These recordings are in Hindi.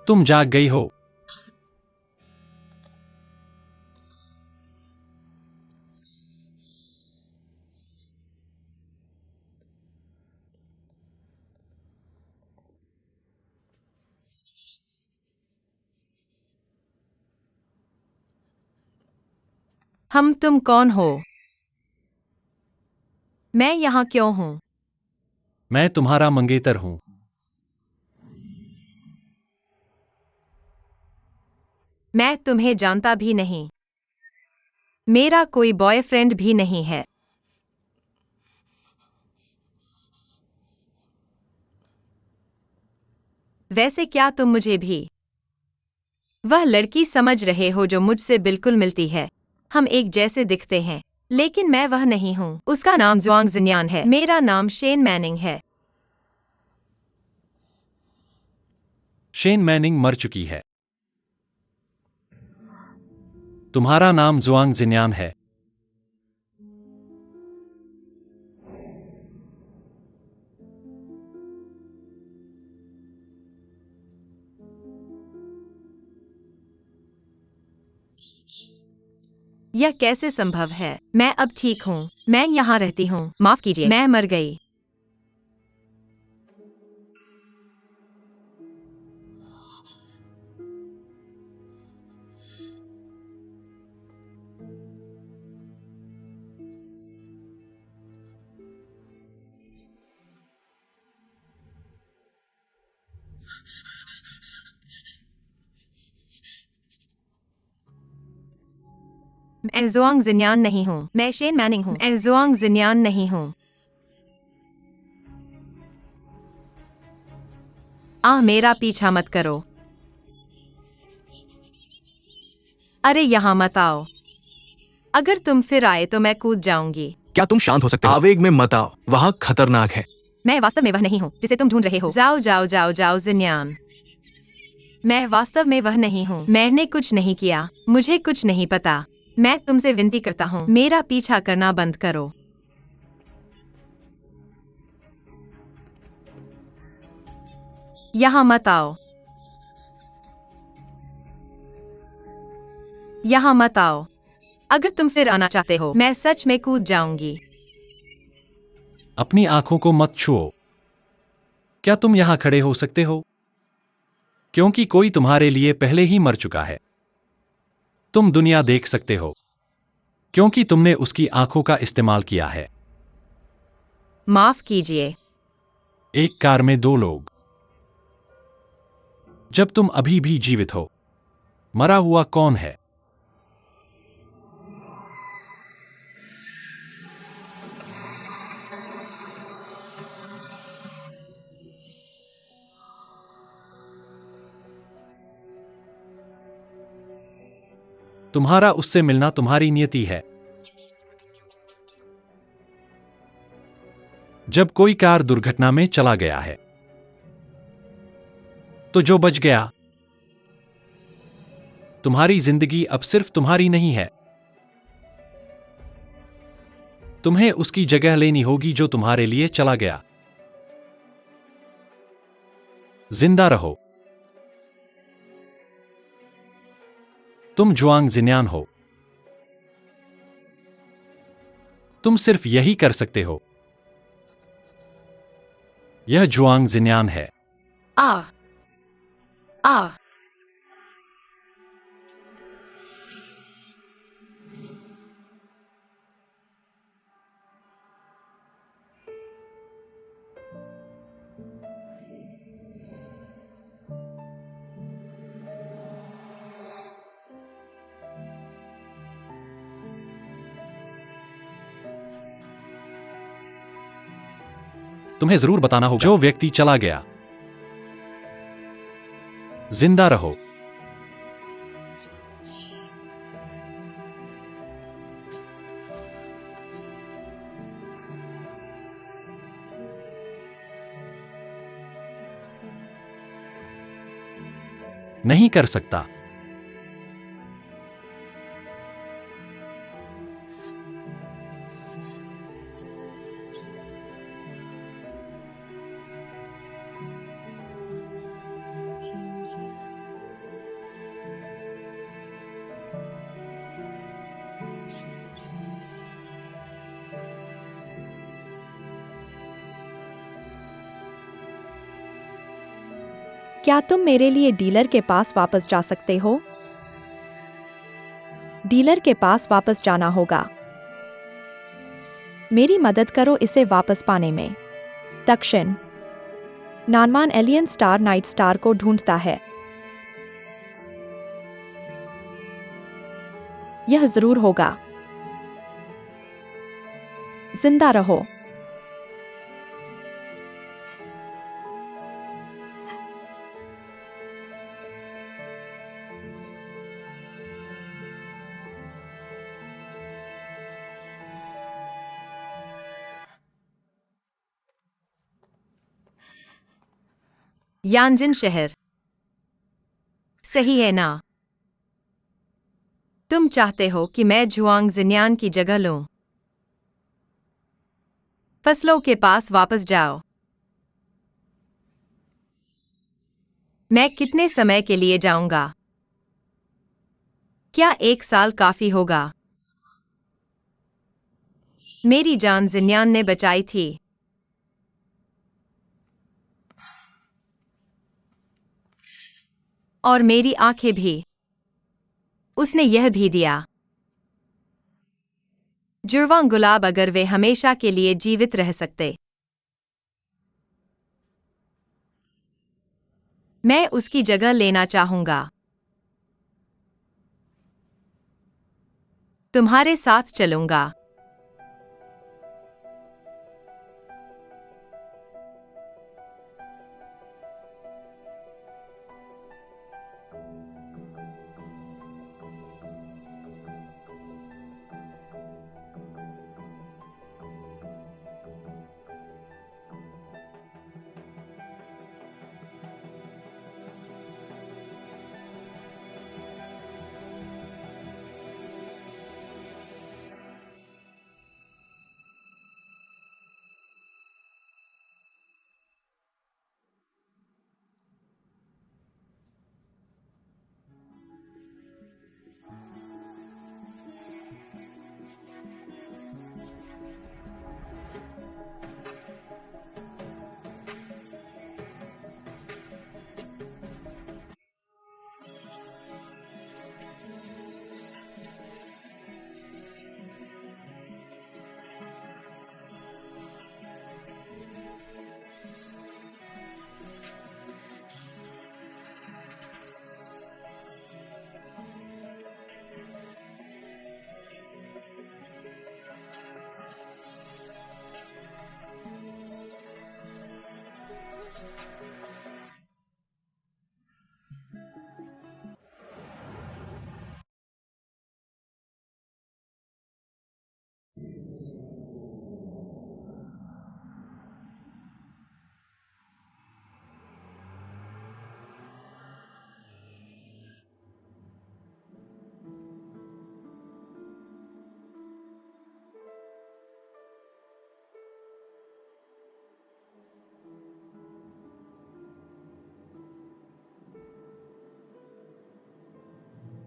तुम जाग गई हो। तुम कौन हो? मैं यहाँ क्यों हूँ? मैं तुम्हारा मंगेतर हूं। मैं तुम्हें जानता भी नहीं। मेरा कोई बॉयफ्रेंड भी नहीं है। वैसे क्या तुम मुझे भी वह लड़की समझ रहे हो जो मुझसे बिल्कुल मिलती है? हम एक जैसे दिखते हैं, लेकिन मैं वह नहीं हूँ। उसका नाम जुआंग जिन्यान है। मेरा नाम शेन मैनिंग है। शेन मैनिंग मर चुकी है। तुम्हारा नाम जुआंग जिन्यान है। यह कैसे संभव है? मैं अब ठीक हूँ। मैं यहाँ रहती हूँ। माफ कीजिए, मैं मर गई। मैं जुआंग जिन्यान नहीं हूँ। मैं शेन मैनिंग हूँ। मैं जुआंग जिन्यान नहीं हूँ। मेरा पीछा मत करो। अरे यहाँ मत आओ। अगर तुम फिर आए तो मैं कूद जाऊंगी। क्या तुम शांत हो सकते हो? आवेग में मत आओ, वहां खतरनाक है। मैं वास्तव में वह नहीं हूँ जिसे तुम ढूंढ रहे हो। जाओ जाओ जाओ जाओ जिन्यान। मैं वास्तव में वह नहीं हूँ। मैंने कुछ नहीं किया। मुझे कुछ नहीं पता। मैं तुमसे विनती करता हूँ, मेरा पीछा करना बंद करो। यहाँ मत आओ। यहाँ मत आओ। अगर तुम फिर आना चाहते हो, मैं सच में कूद जाऊंगी। अपनी आंखों को मत छुओ। क्या तुम यहां खड़े हो सकते हो? क्योंकि कोई तुम्हारे लिए पहले ही मर चुका है। तुम दुनिया देख सकते हो, क्योंकि तुमने उसकी आंखों का इस्तेमाल किया है। माफ कीजिए। एक कार में दो लोग। जब तुम अभी भी जीवित हो, मरा हुआ कौन है? तुम्हारा उससे मिलना तुम्हारी नियति है। जब कोई कार दुर्घटना में चला गया है, तो जो बच गया, तुम्हारी जिंदगी अब सिर्फ तुम्हारी नहीं है। तुम्हें उसकी जगह लेनी होगी जो तुम्हारे लिए चला गया। जिंदा रहो। तुम जुआंग जिन्यान हो। तुम सिर्फ यही कर सकते हो। यह जुआंग जिन्यान है। आ आ तुम्हें जरूर बताना होगा। जो व्यक्ति चला गया, जिंदा रहो। नहीं कर सकता। क्या तुम मेरे लिए डीलर के पास वापस जा सकते हो? डीलर के पास वापस जाना होगा। मेरी मदद करो इसे वापस पाने में। दक्षिण नानमान एलियन स्टार नाइट स्टार को ढूंढता है। यह जरूर होगा। जिंदा रहो। यानजिन शहर। सही है ना? तुम चाहते हो कि मैं झुआंग जिन्यान की जगह लूं। फसलों के पास वापस जाओ। मैं कितने समय के लिए जाऊंगा? क्या 1 साल काफी होगा? मेरी जान जिन्यान ने बचाई थी। और मेरी आंखें भी। उसने यह भी दिया। जुर्वांग गुलाब अगर वे हमेशा के लिए जीवित रह सकते। मैं उसकी जगह लेना चाहूंगा। तुम्हारे साथ चलूंगा।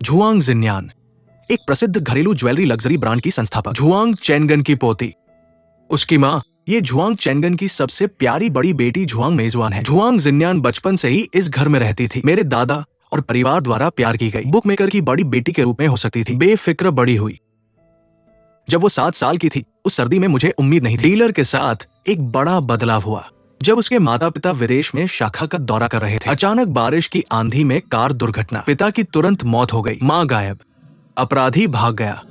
झुआंग जिन्यान एक प्रसिद्ध घरेलू ज्वेलरी लग्जरी ब्रांड की संस्थापक। झुआंग चैनगन की पोती, उसकी माँ, ये झुआंग चैनगन की सबसे प्यारी बड़ी बेटी झुआंग मेजवान है। झुआंग जिन्यान बचपन से ही इस घर में रहती थी। मेरे दादा और परिवार द्वारा प्यार की गई बुकमेकर की बड़ी बेटी के रूप में हो सकती थी। बेफिक्र बड़ी हुई। जब वो 7 साल की थी, उस सर्दी में मुझे उम्मीद नहीं थी। डीलर के साथ एक बड़ा बदलाव हुआ जब उसके माता पिता विदेश में शाखा का दौरा कर रहे थे। अचानक बारिश की आंधी में कार दुर्घटना, पिता की तुरंत मौत हो गई, माँ गायब, अपराधी भाग गया।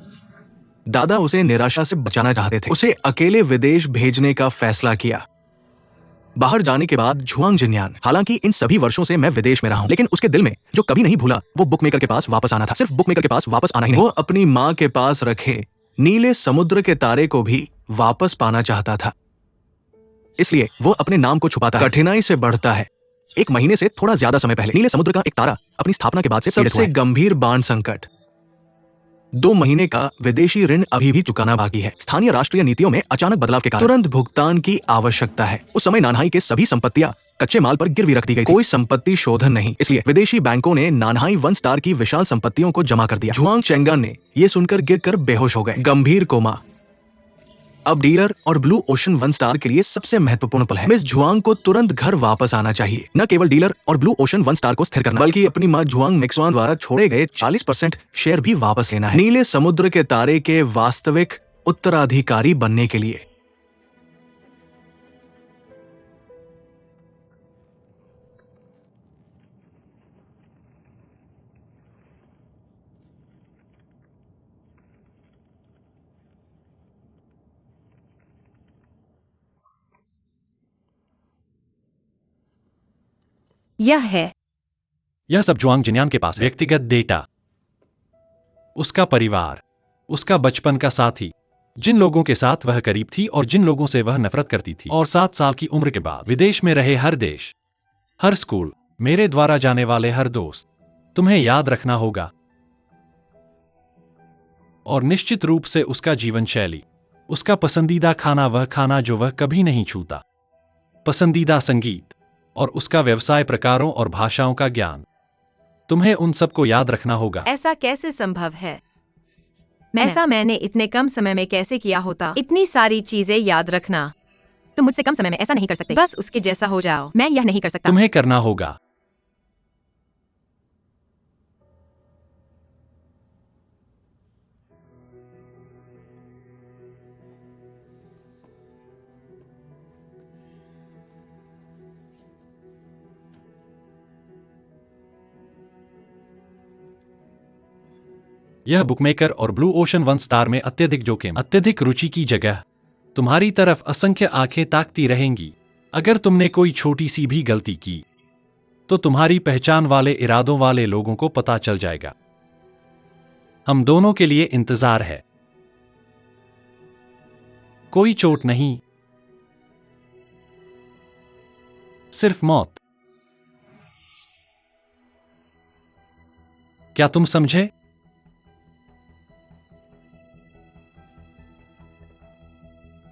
दादा उसे निराशा से बचाना चाहते थे, उसे अकेले विदेश भेजने का फैसला किया। बाहर जाने के बाद झुआंग जिन्यान, हालांकि इन सभी वर्षों से मैं विदेश में रहा हूं, लेकिन उसके दिल में जो कभी नहीं भूला वो बुकमेकर के पास वापस आना था। सिर्फ बुकमेकर के पास वापस आना ही नहीं, वो अपनी माँ के पास रखे नीले समुद्र के तारे को भी वापस पाना चाहता था। इसलिए वो अपने नाम को छुपाता है। कठिनाई से बढ़ता है। 1 महीने से थोड़ा ज्यादा समय पहले नीले समुद्र का एक तारा अपनी स्थापना के बाद से सबसे गंभीर बाढ़ संकट, 2 महीने का विदेशी ऋण अभी भी चुकाना बाकी है। स्थानीय राष्ट्रीय नीतियों में अचानक बदलाव के कारण तुरंत भुगतान की आवश्यकता है। उस समय नानहाई के सभी संपत्तियां कच्चे माल पर गिरवी रख दी गई थी। कोई संपत्ति शोधन नहीं, इसलिए विदेशी बैंकों ने नानहाई 1 स्टार की विशाल संपत्तियों को जमा कर दिया। झुआंग चैनगन ने यह सुनकर गिरकर बेहोश हो गए। गंभीर कोमा। अब डीलर और ब्लू ओशन 1 स्टार के लिए सबसे महत्वपूर्ण पल है। मिस जुआंग को तुरंत घर वापस आना चाहिए। न केवल डीलर और ब्लू ओशन 1 स्टार को स्थिर करना, बल्कि अपनी मां जुआंग मैक्सवान द्वारा छोड़े गए 40% शेयर भी वापस लेना है, नीले समुद्र के तारे के वास्तविक उत्तराधिकारी बनने के लिए। यह है। यह सब जुआंग जिन्यान के पास है। व्यक्तिगत डेटा, उसका परिवार, उसका बचपन का साथी, जिन लोगों के साथ वह करीब थी और जिन लोगों से वह नफरत करती थी, और 7 साल की उम्र के बाद विदेश में रहे हर देश, हर स्कूल, मेरे द्वारा जाने वाले हर दोस्त। तुम्हें याद रखना होगा। और निश्चित रूप से उसका जीवन शैली, उसका पसंदीदा खाना, वह खाना जो वह कभी नहीं छूता, पसंदीदा संगीत, और उसका व्यवसाय प्रकारों और भाषाओं का ज्ञान। तुम्हें उन सब को याद रखना होगा। ऐसा कैसे संभव है? ऐसा मैंने इतने कम समय में कैसे किया होता? इतनी सारी चीजें याद रखना। तुम मुझसे कम समय में ऐसा नहीं कर सकते। बस उसके जैसा हो जाओ। मैं यह नहीं कर सकता। तुम्हें करना होगा। यह बुकमेकर और ब्लू ओशन 1 स्टार में अत्यधिक जोखिम, अत्यधिक रुचि की जगह तुम्हारी तरफ असंख्य आंखें ताकती रहेंगी। अगर तुमने कोई छोटी सी भी गलती की तो तुम्हारी पहचान वाले इरादों वाले लोगों को पता चल जाएगा। हम दोनों के लिए इंतजार है। कोई चोट नहीं, सिर्फ मौत। क्या तुम समझे?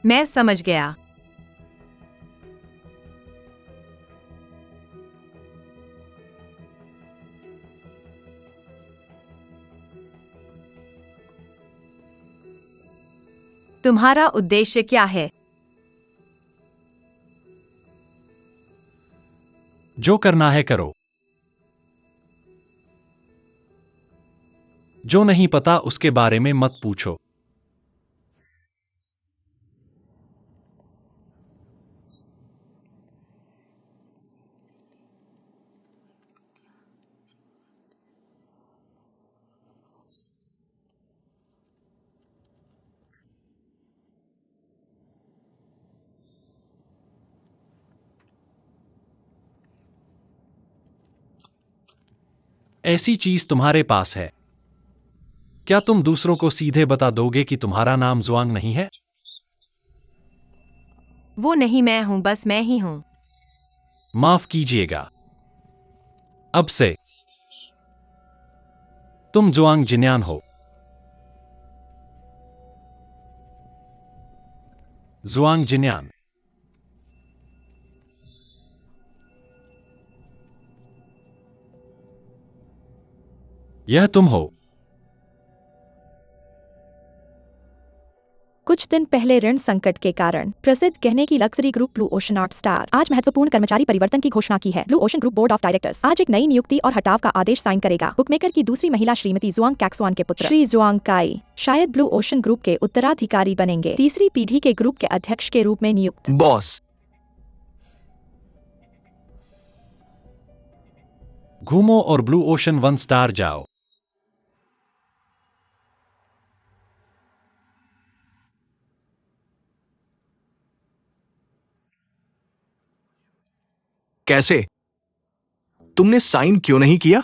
मैं समझ गया। तुम्हारा उद्देश्य क्या है? जो करना है करो। जो नहीं पता उसके बारे में मत पूछो। ऐसी चीज तुम्हारे पास है। क्या तुम दूसरों को सीधे बता दोगे कि तुम्हारा नाम जुआंग नहीं है? वो नहीं मैं हूं, बस मैं ही हूं। माफ कीजिएगा। अब से तुम जुआंग जिन्यान हो। जुआंग जिन्यान। यह तुम हो। कुछ दिन पहले ऋण संकट के कारण प्रसिद्ध कहने की luxury group blue ocean 8 star आज महत्वपूर्ण कर्मचारी परिवर्तन की घोषणा की है। Blue ocean group board of directors आज एक नई नियुक्ति और हटाव का आदेश साइन करेगा। बुकमेकर की दूसरी महिला श्रीमती जुआंग कैक्सवान के पुत्र श्री जुआंग काई शायद ब्लू ओशन ग्रुप के उत्तराधिकारी बनेंगे। तीसरी पीढ़ी के ग्रुप के अध्यक्ष के रूप में नियुक्त। बॉस, घूमो और ब्लू ओशन 1 स्टार जाओ। कैसे? तुमने साइन क्यों नहीं किया?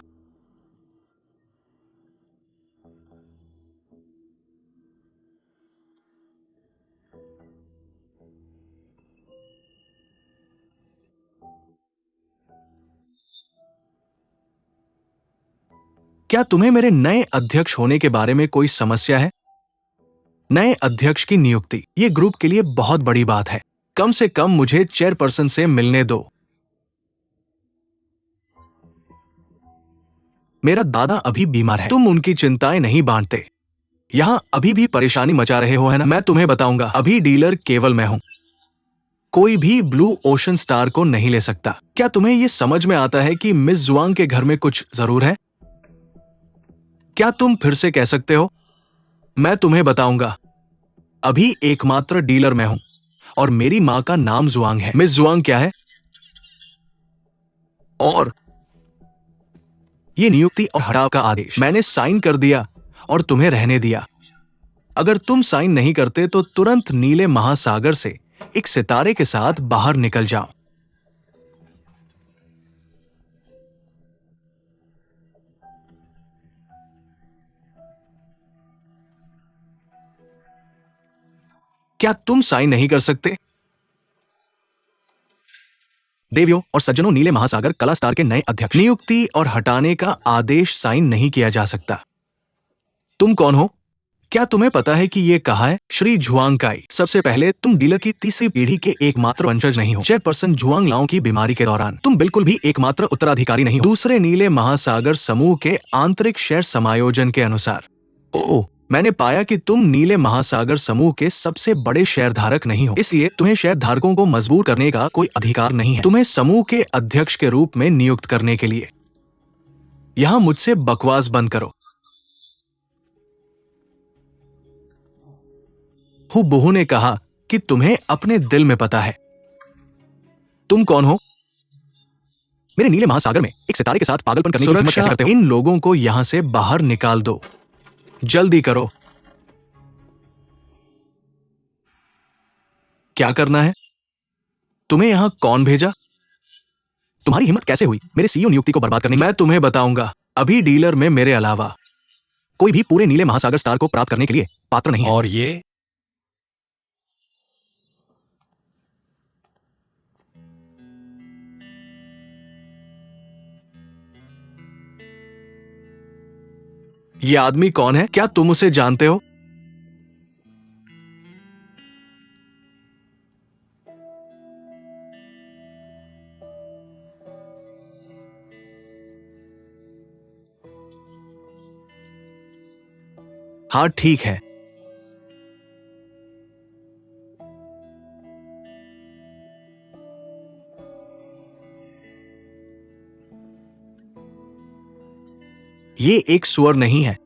क्या तुम्हें मेरे नए अध्यक्ष होने के बारे में कोई समस्या है? नए अध्यक्ष की नियुक्ति ये ग्रुप के लिए बहुत बड़ी बात है। कम से कम मुझे चेयरपर्सन से मिलने दो। मेरा दादा अभी बीमार है। तुम उनकी चिंताएं नहीं बांटते। यहाँ अभी भी परेशानी मचा रहे हो, है ना? मैं तुम्हें बताऊंगा, अभी डीलर केवल मैं हूं। कोई भी ब्लू ओशन स्टार को नहीं ले सकता। क्या तुम्हें यह समझ में आता है कि मिस जुआंग के घर में कुछ जरूर है? क्या तुम फिर से कह सकते हो? मैं तुम्हें बताऊंगा, अभी एकमात्र डीलर मैं हूं और मेरी मां का नाम जुआंग है। मिस जुआंग क्या है? और ये नियुक्ति और हटाव का आदेश मैंने साइन कर दिया और तुम्हें रहने दिया। अगर तुम साइन नहीं करते तो तुरंत नीले महासागर से एक सितारे के साथ बाहर निकल जाओ। क्या तुम साइन नहीं कर सकते? देवियों और सज्जनों, नीले महासागर कला स्टार के नए अध्यक्ष। नियुक्ति और हटाने का आदेश साइन नहीं किया जा सकता। तुम कौन हो? क्या तुम्हें पता है कि ये कहा है? श्री झुआंग काई, सबसे पहले तुम डीलर की तीसरी पीढ़ी के एकमात्र वंशज नहीं हो। चेयरपर्सन झुआंग लाओ की बीमारी के दौरान तुम बिल्कुल भी एकमात्र उत्तराधिकारी नहीं हो। दूसरे नीले महासागर समूह के आंतरिक शेयर समायोजन के अनुसार, ओह, मैंने पाया कि तुम नीले महासागर समूह के सबसे बड़े शेयरधारक नहीं हो, इसलिए तुम्हें शेयरधारकों को मजबूर करने का कोई अधिकार नहीं है। तुम्हें समूह के अध्यक्ष के रूप में नियुक्त करने के लिए यहां मुझसे बकवास बंद करो। हु बुहु ने कहा कि तुम्हें अपने दिल में पता है। तुम कौन हो? मेरे नीले महासागर में एक सितारे के साथ पागलपन करने की हिम्मत कैसे करते हो? इन लोगों को यहां से बाहर निकाल दो, जल्दी करो। क्या करना है? तुम्हें यहां कौन भेजा? तुम्हारी हिम्मत कैसे हुई मेरे सीईओ नियुक्ति को बर्बाद करने की? मैं तुम्हें बताऊंगा, अभी डीलर में मेरे अलावा कोई भी पूरे नीले महासागर स्टार को प्राप्त करने के लिए पात्र नहीं है। और ये ये आदमी कौन है? क्या तुम उसे जानते हो? हाँ, ठीक है। ये एक सुअर नहीं है।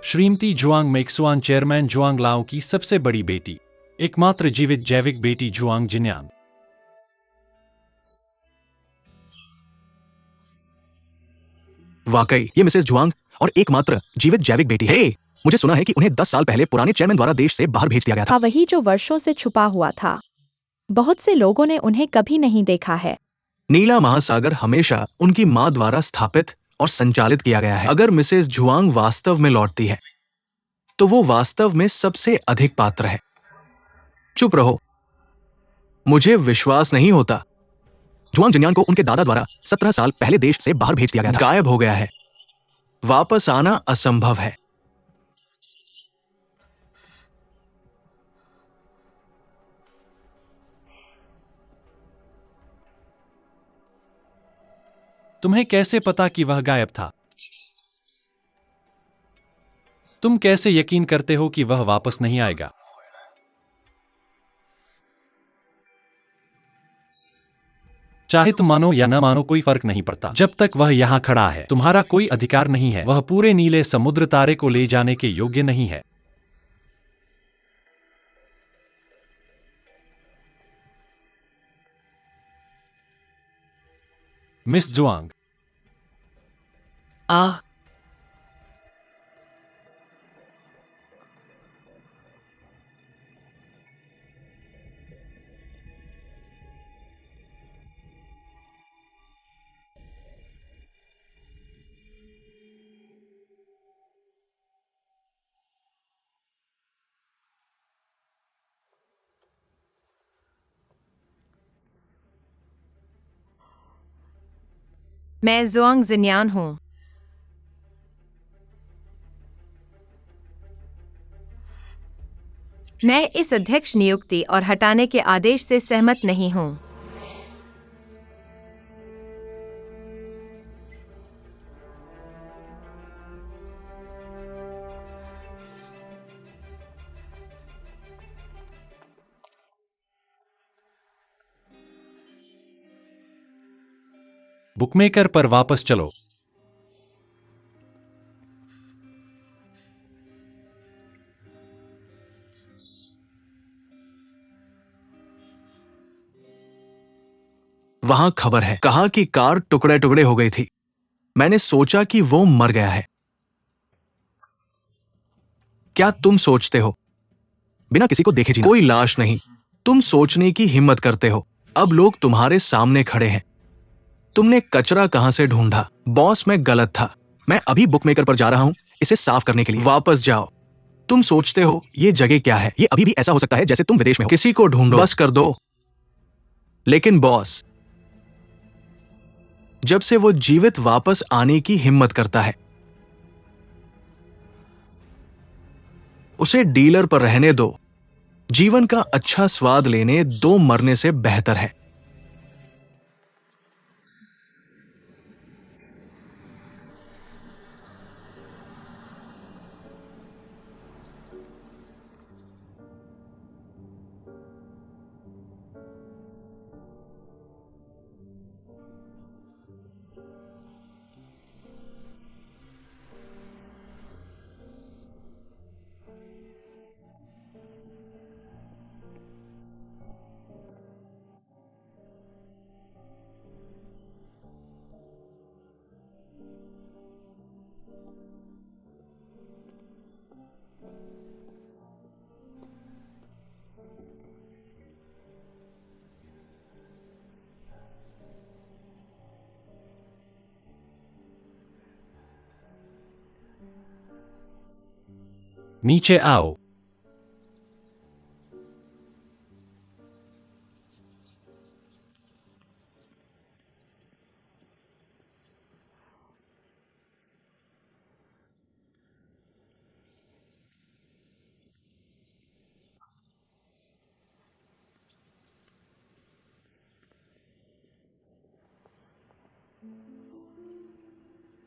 श्रीमती जुआंग मेक्सुआन, चेयरमैन जुआंग लाओ की सबसे बड़ी बेटी, एकमात्र जीवित जैविक बेटी जुआंग जिन्यान। वाकई ये मिसेस जुआंग और एकमात्र जीवित जैविक बेटी है। मुझे सुना है कि उन्हें 10 साल पहले पुराने चेयरमैन द्वारा देश से बाहर भेज दिया गया था। था वही जो वर्षों से छुपा हुआ था। बहुत से लोगों ने उन्हें कभी नहीं देखा है। नीला महासागर हमेशा उनकी मां द्वारा स्थापित और संचालित किया गया है। अगर मिसेस जुआंग वास्तव में लौटती है तो वो वास्तव में सबसे अधिक पात्र है। चुप रहो, मुझे विश्वास नहीं होता। जुआंग जिन्यान को उनके दादा द्वारा 17 साल पहले देश से बाहर भेज दिया गया था। गायब हो गया है, वापस आना असंभव है। तुम्हें कैसे पता कि वह गायब था? तुम कैसे यकीन करते हो कि वह वापस नहीं आएगा? चाहे तुम मानो या न मानो, कोई फर्क नहीं पड़ता। जब तक वह यहां खड़ा है, तुम्हारा कोई अधिकार नहीं है। वह पूरे नीले समुद्र तारे को ले जाने के योग्य नहीं है। मिस जुआंग, आह, मैं जुआंग जिन्यान हूँ। मैं इस अध्यक्ष नियुक्ति और हटाने के आदेश से सहमत नहीं हूँ। बुकमेकर पर वापस चलो। वहां खबर है, कहा कि कार टुकड़े टुकड़े हो गई थी। मैंने सोचा कि वो मर गया है। क्या तुम सोचते हो बिना किसी को देखे जीना? कोई लाश नहीं। तुम सोचने की हिम्मत करते हो। अब लोग तुम्हारे सामने खड़े हैं। तुमने कचरा कहां से ढूंढा? बॉस, मैं गलत था। मैं अभी बुकमेकर पर जा रहा हूं इसे साफ करने के लिए। वापस जाओ। तुम सोचते हो ये जगह क्या है? ये अभी भी ऐसा हो सकता है जैसे तुम विदेश में हो। किसी को ढूंढो। बस कर दो। लेकिन बॉस, जब से वो जीवित वापस आने की हिम्मत करता है, उसे डीलर पर रहने दो। जीवन का अच्छा स्वाद लेने दो, मरने से बेहतर है। नीचे आओ।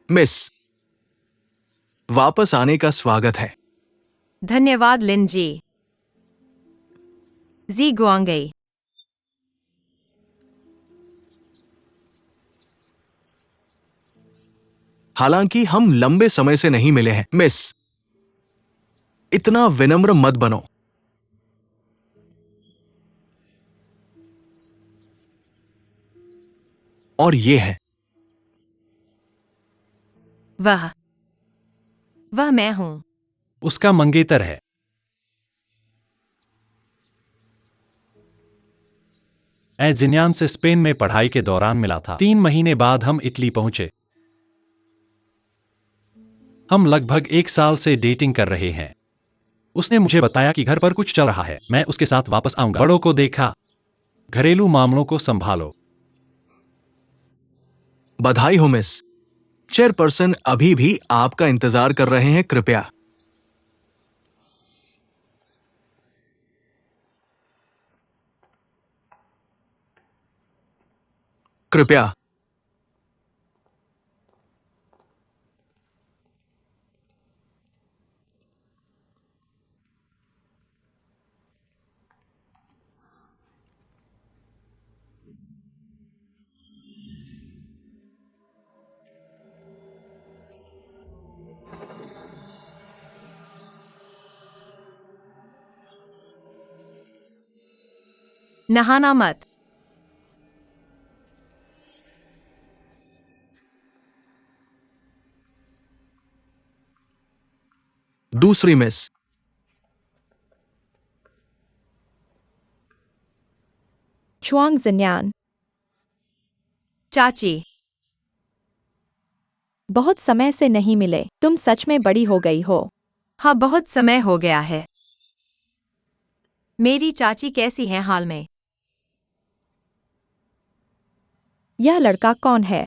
मिस, वापस आने का स्वागत है। धन्यवाद लिन जी। जी गुआंगई। हालांकि हम लंबे समय से नहीं मिले हैं। मिस, इतना विनम्र मत बनो। और ये है, वह मैं हूँ। उसका मंगेतर है। ए जिन्यान से स्पेन में पढ़ाई के दौरान मिला था। 3 महीने बाद हम इटली पहुंचे। हम लगभग 1 साल से डेटिंग कर रहे हैं। उसने मुझे बताया कि घर पर कुछ चल रहा है। मैं उसके साथ वापस आऊंगा। बड़ों को देखा। घरेलू मामलों को संभालो। बधाई हो मिस। चेयरपर्सन अभी भी आपका इंतजार कर रहे हैं। कृपया। कृपया। नहाना मत। दूसरी मिस, जुआंग जिन्यान। चाची। बहुत समय से नहीं मिले। तुम सच में बड़ी हो गई हो। हाँ, बहुत समय हो गया है। मेरी चाची कैसी है हाल में? यह लड़का कौन है?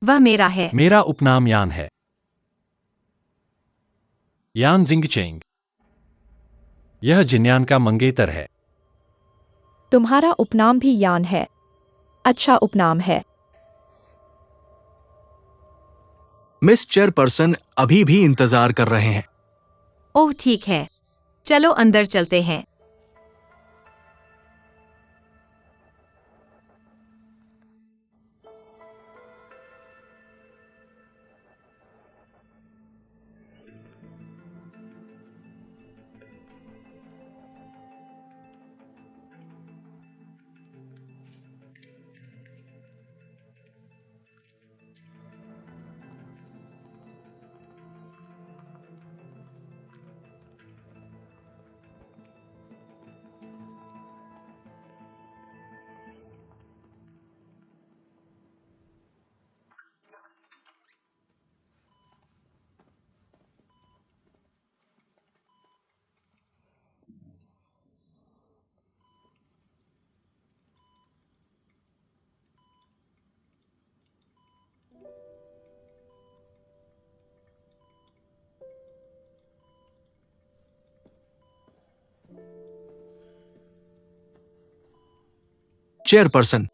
वह मेरा है। मेरा उपनाम यान है। यान जिंगचेंग। यह जिन्यान का मंगेतर है। तुम्हारा उपनाम भी यान है। अच्छा उपनाम है। मिस चेयरपर्सन अभी भी इंतजार कर रहे हैं। ओह ठीक है, चलो अंदर चलते हैं। चेयरपर्सन।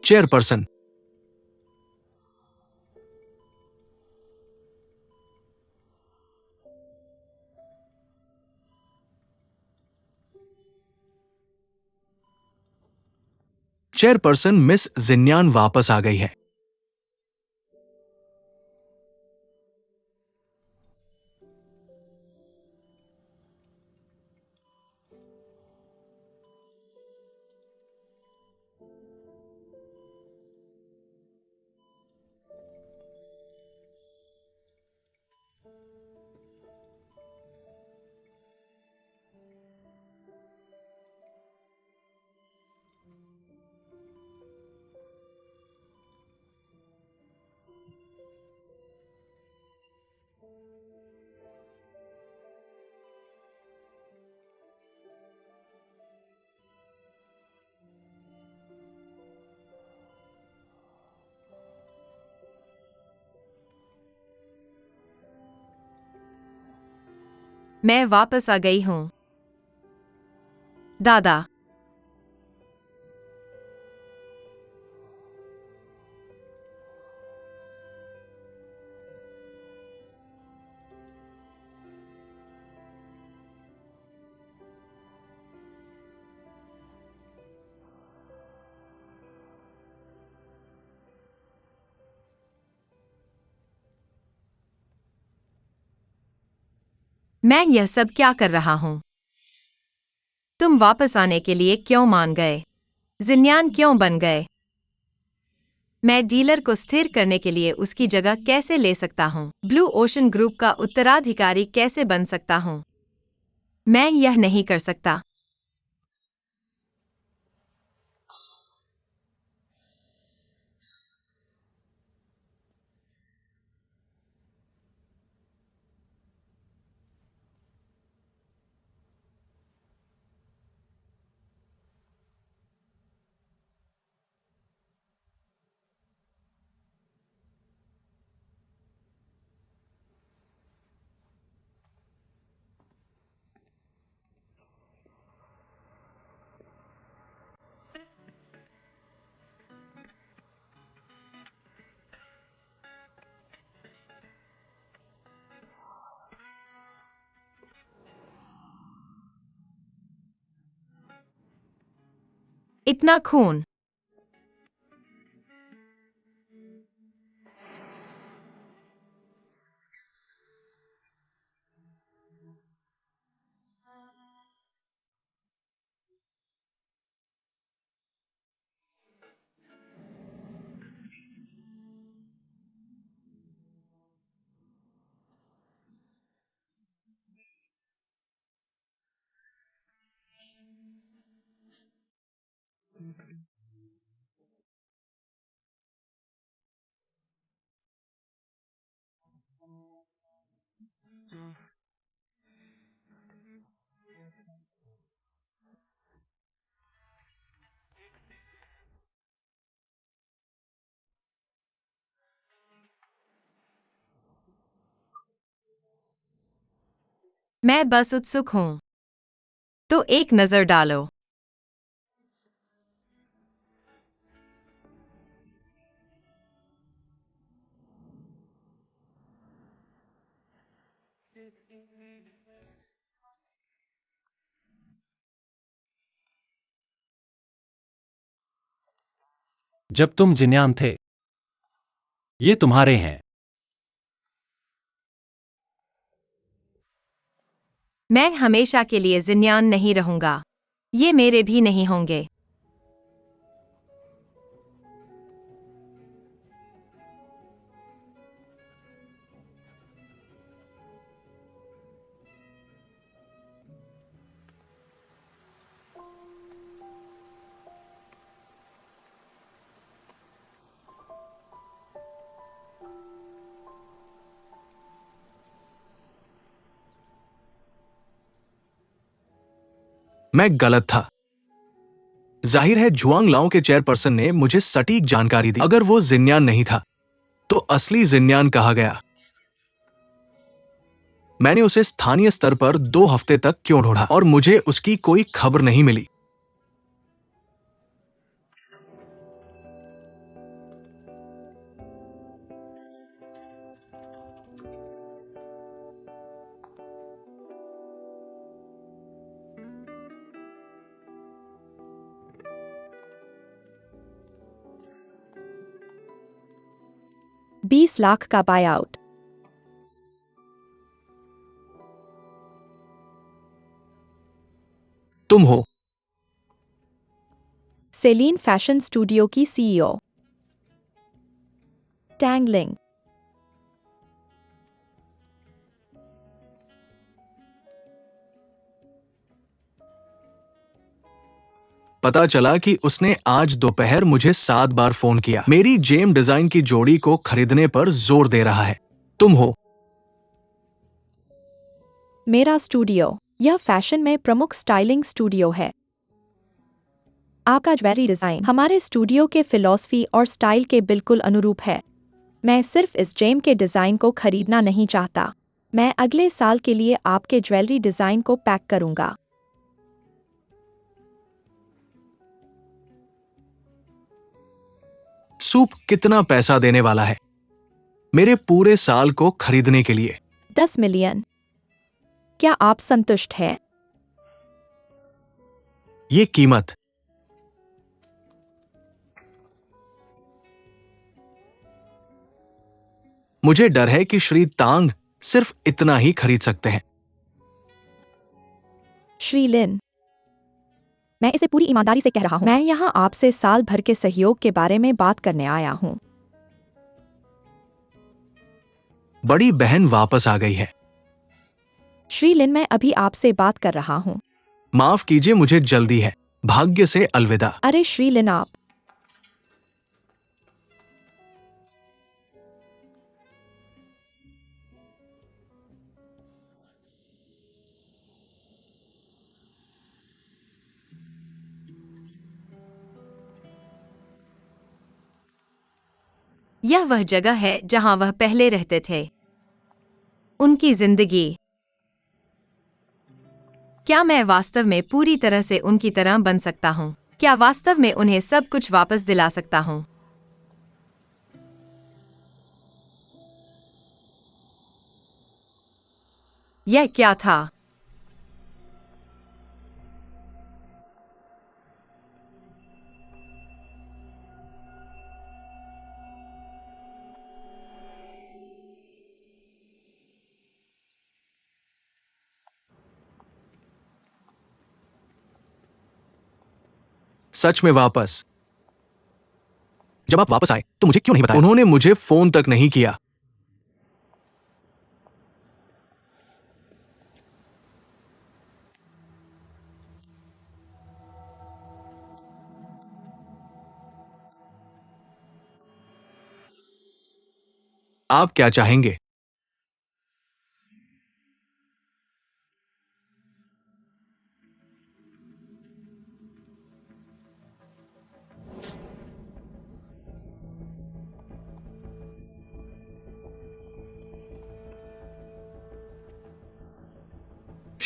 चेयरपर्सन। चेयरपर्सन मिस जिन्यान वापस आ गई है। मैं वापस आ गई हूँ। दादा। मैं यह सब क्या कर रहा हूँ? तुम वापस आने के लिए क्यों मान गए? जिन्यान क्यों बन गए? मैं डीलर को स्थिर करने के लिए उसकी जगह कैसे ले सकता हूँ? ब्लू ओशन ग्रुप का उत्तराधिकारी कैसे बन सकता हूँ? मैं यह नहीं कर सकता। इतना खून। मैं बस उत्सुक हूँ। तो एक नजर डालो। जब तुम जिन्यान थे, ये तुम्हारे हैं। मैं हमेशा के लिए जिन्यान नहीं रहूंगा। ये मेरे भी नहीं होंगे। मैं गलत था। जाहिर है जुआंग लाओ के चेयरपर्सन ने मुझे सटीक जानकारी दी। अगर वो जिन्यान नहीं था तो असली जिन्यान कहा गया। मैंने उसे स्थानीय स्तर पर 2 हफ्ते तक क्यों ढूंढा और मुझे उसकी कोई खबर नहीं मिली। ₹20 लाख का बाय आउट। तुम हो? सेलिन फैशन स्टूडियो की CEO। टैंगलिंग। पता चला कि उसने आज दोपहर मुझे 7 बार फोन किया। मेरी जेम डिजाइन की जोड़ी को खरीदने पर जोर दे रहा है। तुम हो? मेरा स्टूडियो। यह फैशन में प्रमुख स्टाइलिंग स्टूडियो है। आपका ज्वेलरी डिजाइन हमारे स्टूडियो के फिलॉसफी और स्टाइल के बिल्कुल अनुरूप है। मैं सिर्फ इस जेम के डिजाइन को खरीदना नहीं चाहता। मैं अगले साल के लिए आपके ज्वेलरी डिजाइन को पैक करूंगा। सूप कितना पैसा देने वाला है मेरे पूरे साल को खरीदने के लिए? 10 मिलियन। क्या आप संतुष्ट हैं? ये कीमत? मुझे डर है कि श्री तांग सिर्फ इतना ही खरीद सकते हैं। श्री लिन, मैं इसे पूरी ईमानदारी से कह रहा हूं। मैं यहाँ आपसे साल भर के सहयोग के बारे में बात करने आया हूँ। बड़ी बहन वापस आ गई है। श्री लिन, मैं अभी आपसे बात कर रहा हूँ। माफ कीजिए, मुझे जल्दी है। भाग्य से अलविदा। अरे श्री लिन, आप यह वह जगह है जहां वह पहले रहते थे। उनकी जिंदगी। क्या मैं वास्तव में पूरी तरह से उनकी तरह बन सकता हूँ? क्या वास्तव में उन्हें सब कुछ वापस दिला सकता हूँ? यह क्या था? सच में वापस? जब आप वापस आए तो मुझे क्यों नहीं बताया? उन्होंने मुझे फोन तक नहीं किया। आप क्या चाहेंगे?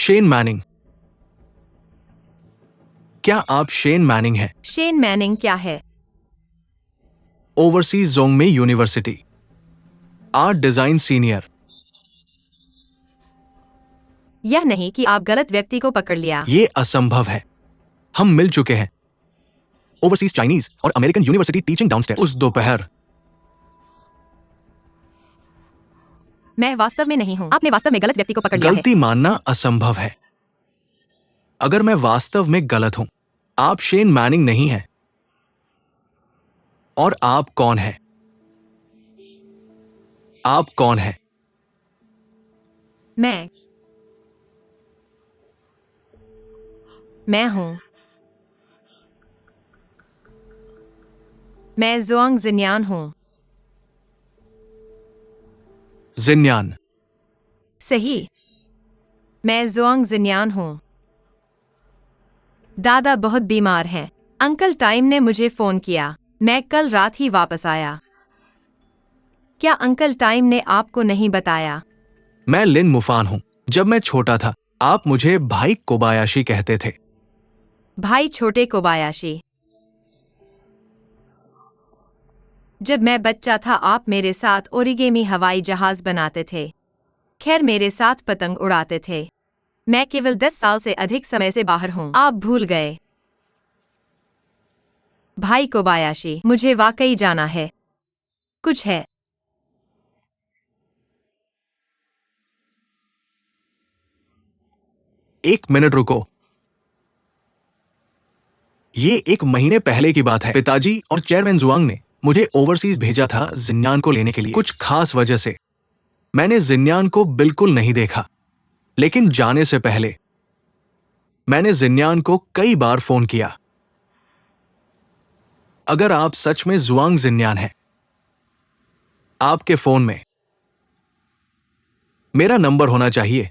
Shane Manning. क्या आप शेन मैनिंग हैं? शेन मैनिंग क्या है? ओवरसीज जोंगमे यूनिवर्सिटी, आर्ट डिजाइन सीनियर। यह नहीं कि आप गलत व्यक्ति को पकड़ लिया। ये असंभव है। हम मिल चुके हैं। ओवरसीज चाइनीज और अमेरिकन यूनिवर्सिटी टीचिंग डाउनस्टेयर्स उस दोपहर। मैं वास्तव में नहीं हूँ। आपने वास्तव में गलत व्यक्ति को पकड़ लिया है। गलती मानना असंभव है। अगर मैं वास्तव में गलत हूं, आप शेन मैनिंग नहीं हैं। और आप कौन हैं? आप कौन हैं? मैं हूँ। मैं जुआंग जिन्यान हूँ। जिन्यान। सही। मैं जुआंग जिन्यान हूँ। दादा बहुत बीमार हैं। अंकल टाइम ने मुझे फोन किया। मैं कल रात ही वापस आया। क्या अंकल टाइम ने आपको नहीं बताया? मैं लिन मुफान हूं। जब मैं छोटा था, आप मुझे भाई कोबायाशी कहते थे। भाई छोटे कोबायाशी। जब मैं बच्चा था आप मेरे साथ ओरिगेमी हवाई जहाज बनाते थे। खैर मेरे साथ पतंग उड़ाते थे। मैं केवल 10 साल से अधिक समय से बाहर हूँ। आप भूल गए। भाई कोबायाशी, मुझे वाकई जाना है। कुछ है। एक मिनट रुको। ये 1 महीने पहले की बात है। पिताजी और चेयरमैन जुआंग ने मुझे ओवरसीज भेजा था जिन्यान को लेने के लिए। कुछ खास वजह से मैंने जिन्यान को बिल्कुल नहीं देखा, लेकिन जाने से पहले मैंने जिन्यान को कई बार फोन किया। अगर आप सच में जुआंग जिन्यान हैं, आपके फोन में मेरा नंबर होना चाहिए।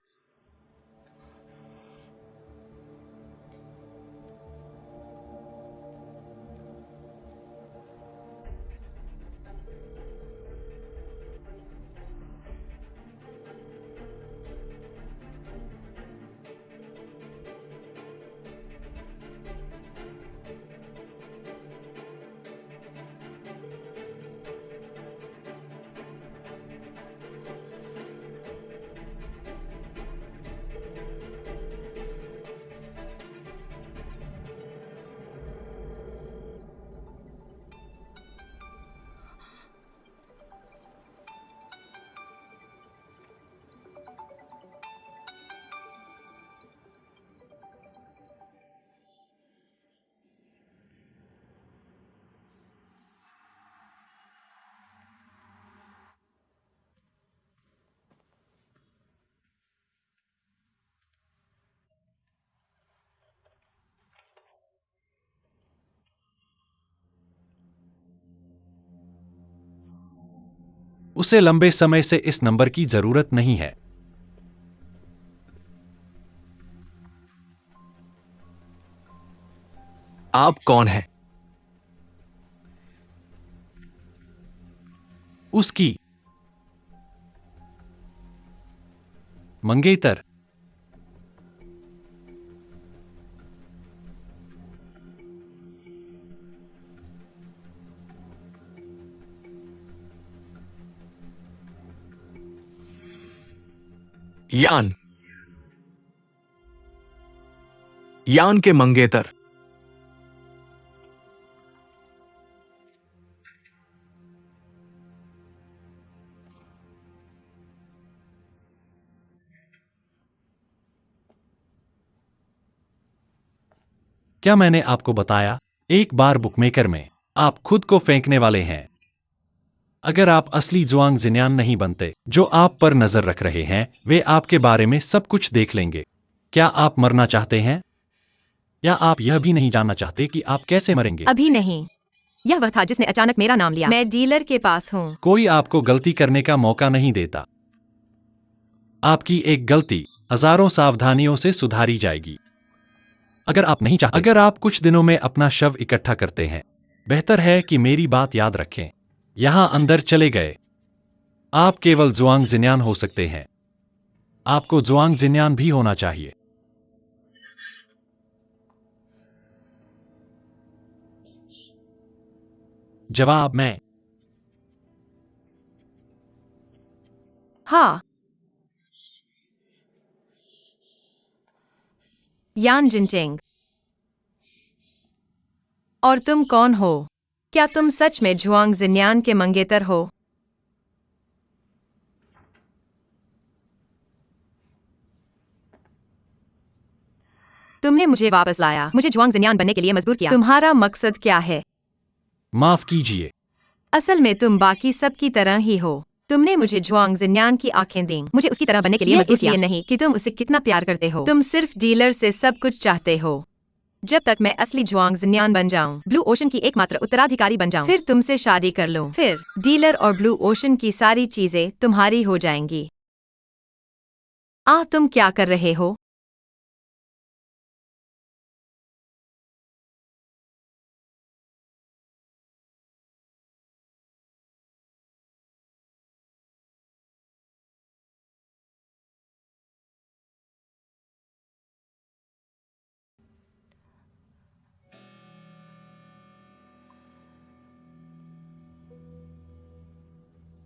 उसे लंबे समय से इस नंबर की जरूरत नहीं है। आप कौन हैं? उसकी मंगेतर। यान। यान के मंगेतर। क्या मैंने आपको बताया, एक बार बुकमेकर में आप खुद को फेंकने वाले हैं। अगर आप असली जुआंग जिन्यान नहीं बनते, जो आप पर नजर रख रहे हैं, वे आपके बारे में सब कुछ देख लेंगे। क्या आप मरना चाहते हैं? या आप यह भी नहीं जानना चाहते कि आप कैसे मरेंगे? अभी नहीं। यह वह था जिसने अचानक मेरा नाम लिया। मैं डीलर के पास हूँ। कोई आपको गलती करने का मौका नहीं देता। आपकी एक गलती हजारों सावधानियों से सुधारी जाएगी। अगर आप नहीं चाहते, अगर आप कुछ दिनों में अपना शव इकट्ठा करते हैं, बेहतर है कि मेरी बात याद रखें। यहां अंदर चले गए। आप केवल जुआंग जिन्यान हो सकते हैं। आपको जुआंग जिन्यान भी होना चाहिए। जवाब मैं। हाँ। यान जिनचेंग। और तुम कौन हो? क्या तुम सच में झुआंग जिन्यान के मंगेतर हो? तुमने मुझे वापस लाया, मुझे झुआंग जिन्यान बनने के लिए मजबूर किया। तुम्हारा मकसद क्या है? माफ कीजिए। असल में तुम बाकी सब की तरह ही हो। तुमने मुझे झुआंग जिन्यान की आंखें दी, मुझे उसकी तरह बनने के लिए मजबूर किया। इसलिए नहीं कि तुम उसे कितना प्यार करते हो, तुम सिर्फ डीलर से सब कुछ चाहते हो। जब तक मैं असली झुआंग जिन्यान बन जाऊं, ब्लू ओशन की एकमात्र उत्तराधिकारी बन जाऊं, फिर तुमसे शादी कर लूं, फिर डीलर और ब्लू ओशन की सारी चीजें तुम्हारी हो जाएंगी। तुम क्या कर रहे हो?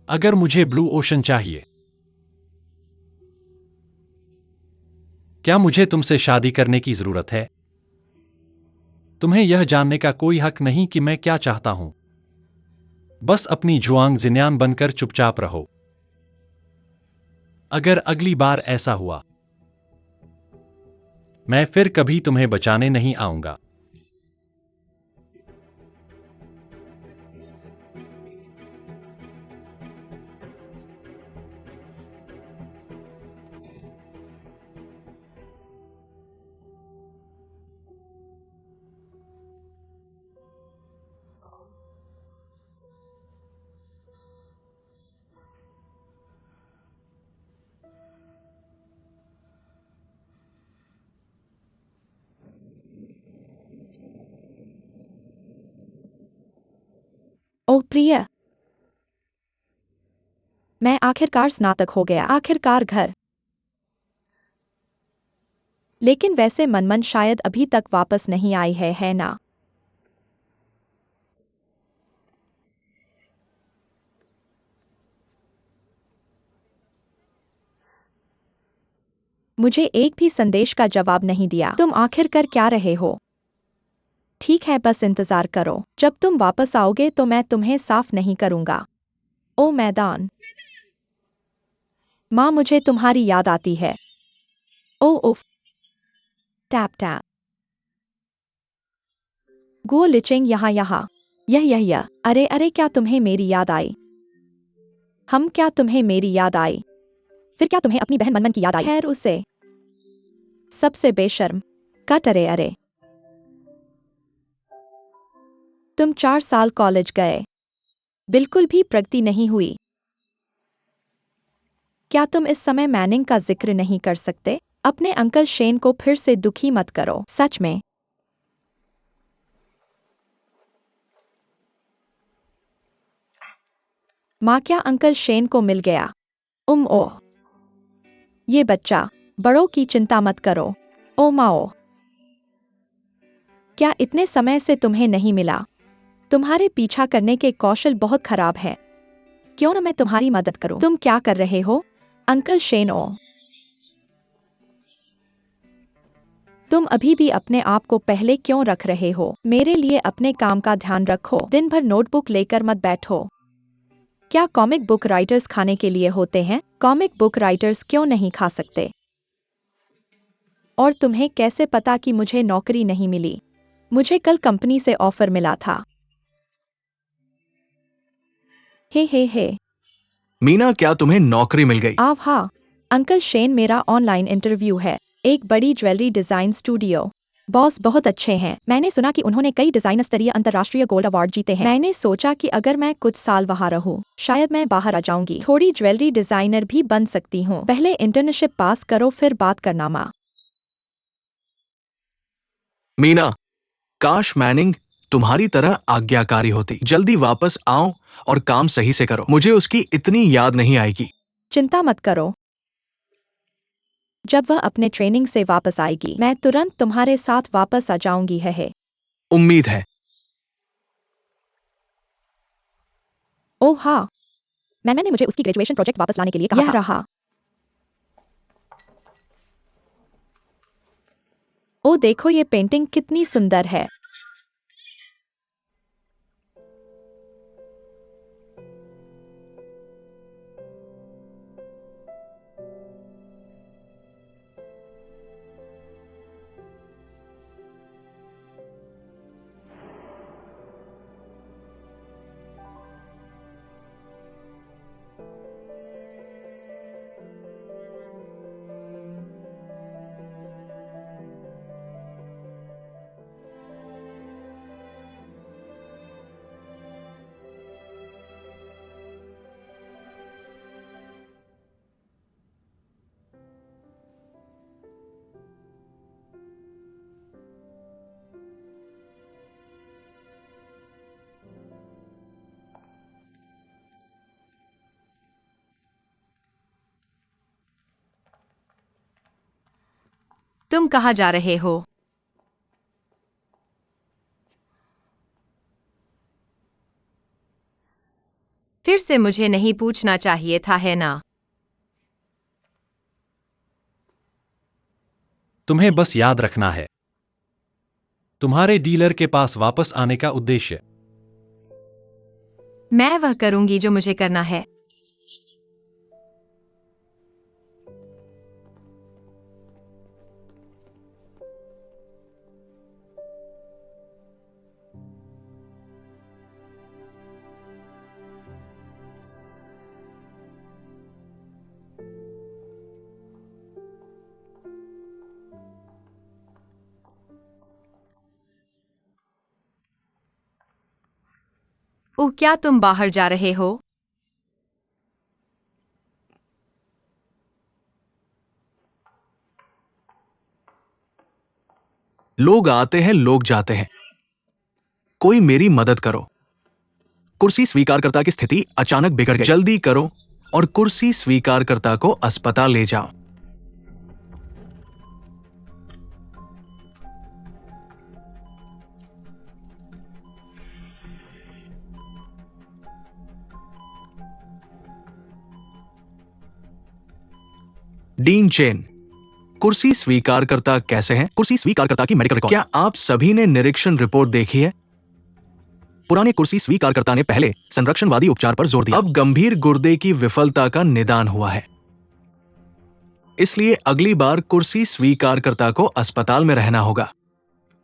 अगर मुझे ब्लू ओशन चाहिए, क्या मुझे तुमसे शादी करने की जरूरत है? तुम्हें यह जानने का कोई हक नहीं कि मैं क्या चाहता हूं। बस अपनी झुआंग जिन्यान बनकर चुपचाप रहो। अगर अगली बार ऐसा हुआ, मैं फिर कभी तुम्हें बचाने नहीं आऊंगा। ओह प्रिय, मैं आखिरकार स्नातक हो गया, आखिरकार घर। लेकिन वैसे मनमन शायद अभी तक वापस नहीं आई है ना? मुझे एक भी संदेश का जवाब नहीं दिया। तुम आखिर कर क्या रहे हो? ठीक है, बस इंतजार करो। जब तुम वापस आओगे तो मैं तुम्हें साफ नहीं करूंगा। ओ मैदान, माँ, मुझे तुम्हारी याद आती है। ओ उफ। Tap tap. गो लिचिंग, यहाँ यह। अरे अरे, क्या तुम्हें मेरी याद आई? क्या तुम्हें मेरी याद आई? फिर क्या तुम्हें अपनी बहन मनमन की याद आई? खैर, उसे सबसे बेशर्म कट। अरे अरे, तुम 4 साल कॉलेज गए, बिल्कुल भी प्रगति नहीं हुई। क्या तुम इस समय मैनिंग का जिक्र नहीं कर सकते? अपने अंकल शेन को फिर से दुखी मत करो, सच में। माँ, क्या अंकल शेन को मिल गया? ओह, ये बच्चा, बड़ों की चिंता मत करो। ओ माओ, क्या इतने समय से तुम्हें नहीं मिला? तुम्हारे पीछा करने के कौशल बहुत खराब है। क्यों न मैं तुम्हारी मदद करूं? तुम क्या कर रहे हो, अंकल शेन? ओ, तुम अभी भी अपने आप को पहले क्यों रख रहे हो? मेरे लिए अपने काम का ध्यान रखो। दिन भर नोटबुक लेकर मत बैठो। क्या कॉमिक बुक राइटर्स खाने के लिए होते हैं? कॉमिक बुक राइटर्स क्यों नहीं खा सकते? और तुम्हें कैसे पता कि मुझे नौकरी नहीं मिली? मुझे कल कंपनी से ऑफर मिला था। हे। मीना, क्या तुम्हें नौकरी मिल गई? हाँ, अंकल शेन, मेरा ऑनलाइन इंटरव्यू है, एक बड़ी ज्वेलरी डिजाइन स्टूडियो। बॉस बहुत अच्छे हैं। मैंने सुना कि उन्होंने कई डिजाइन स्तरीय अंतर्राष्ट्रीय गोल्ड अवार्ड जीते हैं। मैंने सोचा कि अगर मैं कुछ साल वहां रहूं, शायद मैं बाहर आ जाऊंगी। थोड़ी ज्वेलरी डिजाइनर भी बन सकती हूँ। पहले इंटर्नशिप पास करो, फिर बात करना। माँ, मीना, काश मैनिंग तुम्हारी तरह आज्ञाकारी होती। जल्दी वापस आओ और काम सही से करो। मुझे उसकी इतनी याद नहीं आएगी। चिंता मत करो। जब वह अपने ट्रेनिंग से वापस आएगी, मैं तुरंत तुम्हारे साथ वापस आ जाऊंगी। है। उम्मीद है। ओह हाँ, मैन ने मुझे उसकी ग्रेजुएशन प्रोजेक्ट वापस लाने के लिए कहा यह था। रहा। ओ देखो ये पेंटिंग कितनी सुंदर है। तुम कहाँ जा रहे हो? फिर से मुझे नहीं पूछना चाहिए था, है ना? तुम्हें बस याद रखना है तुम्हारे डीलर के पास वापस आने का उद्देश्य। मैं वह करूंगी जो मुझे करना है। ओह, क्या तुम बाहर जा रहे हो? लोग आते हैं, लोग जाते हैं। कोई मेरी मदद करो। कुर्सी स्वीकारकर्ता की स्थिति अचानक बिगड़ गई। जल्दी करो और कुर्सी स्वीकारकर्ता को अस्पताल ले जाओ। डीन चेन, कुर्सी स्वीकारकर्ता कैसे हैं? कुर्सी स्वीकारकर्ता की मेडिकल रिकॉर्ड। क्या आप सभी ने निरीक्षण रिपोर्ट देखी है? पुराने कुर्सी स्वीकारकर्ता ने पहले संरक्षणवादी उपचार पर जोर दिया। अब गंभीर गुर्दे की विफलता का निदान हुआ है, इसलिए अगली बार कुर्सी स्वीकारकर्ता को अस्पताल में रहना होगा।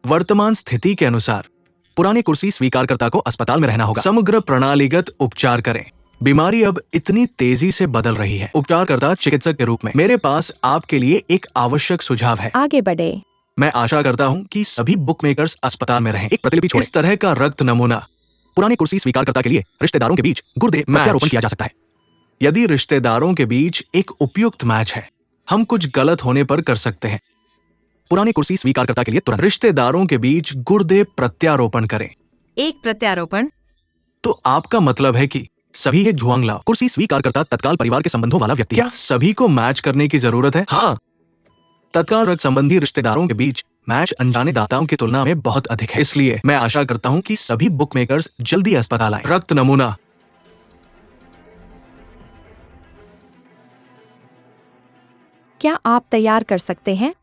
वर्तमान स्थिति के अनुसार पुराने कुर्सी स्वीकारकर्ता को अस्पताल में रहना होगा। समग्र प्रणालीगत उपचार करें। बीमारी अब इतनी तेजी से बदल रही है। उपचारकर्ता चिकित्सक के रूप में मेरे पास आपके लिए एक आवश्यक सुझाव है। आगे बढ़े। मैं आशा करता हूं कि सभी बुकमेकर्स अस्पताल में रहें। एक प्रतिलिपि छोड़ें। इस तरह का रक्त नमूना पुराने कुर्सी स्वीकारकर्ता के लिए रिश्तेदारों के बीच गुर्दे प्रत्यारोपण किया जा सकता है। यदि रिश्तेदारों के बीच एक उपयुक्त मैच है, हम कुछ गलत होने पर कर सकते हैं। पुराने कुर्सी स्वीकारकर्ता के लिए तुरंत रिश्तेदारों के बीच गुर्दे प्रत्यारोपण करें। एक प्रत्यारोपण? तो आपका मतलब है कि सभी है झुआंगला कुर्सी स्वीकारकर्ता तत्काल परिवार के संबंधों वाला व्यक्ति। क्या सभी को मैच करने की जरूरत है? हाँ, तत्काल रक्त संबंधी रिश्तेदारों के बीच मैच अनजाने दाताओं की तुलना में बहुत अधिक है। इसलिए मैं आशा करता हूं कि सभी बुकमेकर्स जल्दी अस्पताल आए। रक्त नमूना। क्या आप तैयार कर सकते हैं?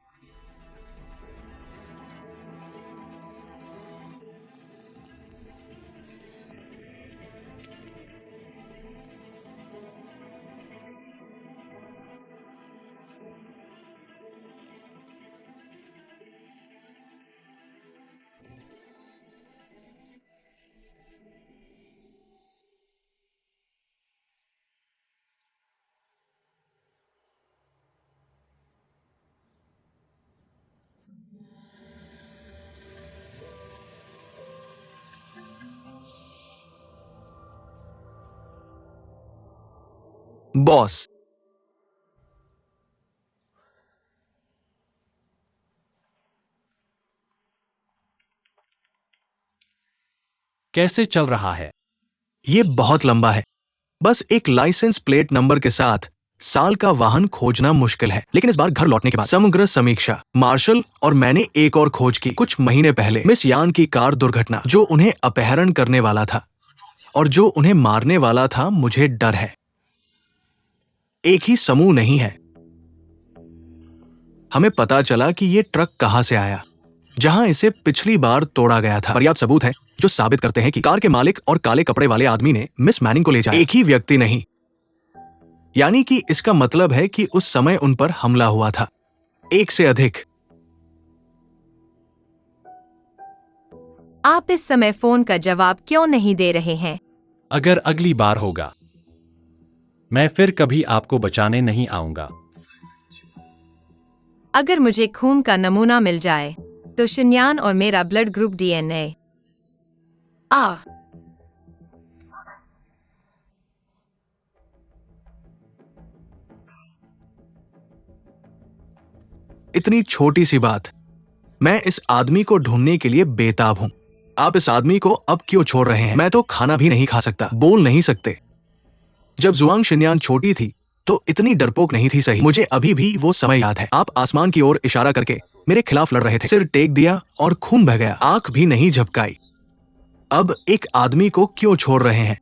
बॉस, कैसे चल रहा है? ये बहुत लंबा है। बस एक लाइसेंस प्लेट नंबर के साथ साल का वाहन खोजना मुश्किल है। लेकिन इस बार घर लौटने के बाद समग्र समीक्षा, मार्शल और मैंने एक और खोज की। कुछ महीने पहले मिस यान की कार दुर्घटना, जो उन्हें अपहरण करने वाला था, और जो उन्हें मारने वाला था, मुझे डर है। एक ही समूह नहीं है। हमें पता चला कि ये ट्रक कहां से आया, जहां इसे पिछली बार तोड़ा गया था। पर्याप्त सबूत हैं जो साबित करते हैं कि कार के मालिक और काले कपड़े वाले आदमी ने मिस मैनिंग को ले जाया। एक ही व्यक्ति नहीं, यानी कि इसका मतलब है कि उस समय उन पर हमला हुआ था। एक से अधिक। आप इस समय फोन का जवाब क्यों नहीं दे रहे हैं? अगर अगली बार होगा, मैं फिर कभी आपको बचाने नहीं आऊंगा। अगर मुझे खून का नमूना मिल जाए, तो शिन्यान और मेरा ब्लड ग्रुप DNA। इतनी छोटी सी बात। मैं इस आदमी को ढूंढने के लिए बेताब हूं। आप इस आदमी को अब क्यों छोड़ रहे हैं? मैं तो खाना भी नहीं खा सकता, बोल नहीं सकते। जब जुआंग शिन्यान छोटी थी तो इतनी डरपोक नहीं थी, सही। मुझे अभी भी वो समय याद है। आप आसमान की ओर इशारा करके मेरे खिलाफ लड़ रहे थे। सिर टेक दिया और खून बह गया। आंख भी नहीं झपकाई। अब एक आदमी को क्यों छोड़ रहे हैं?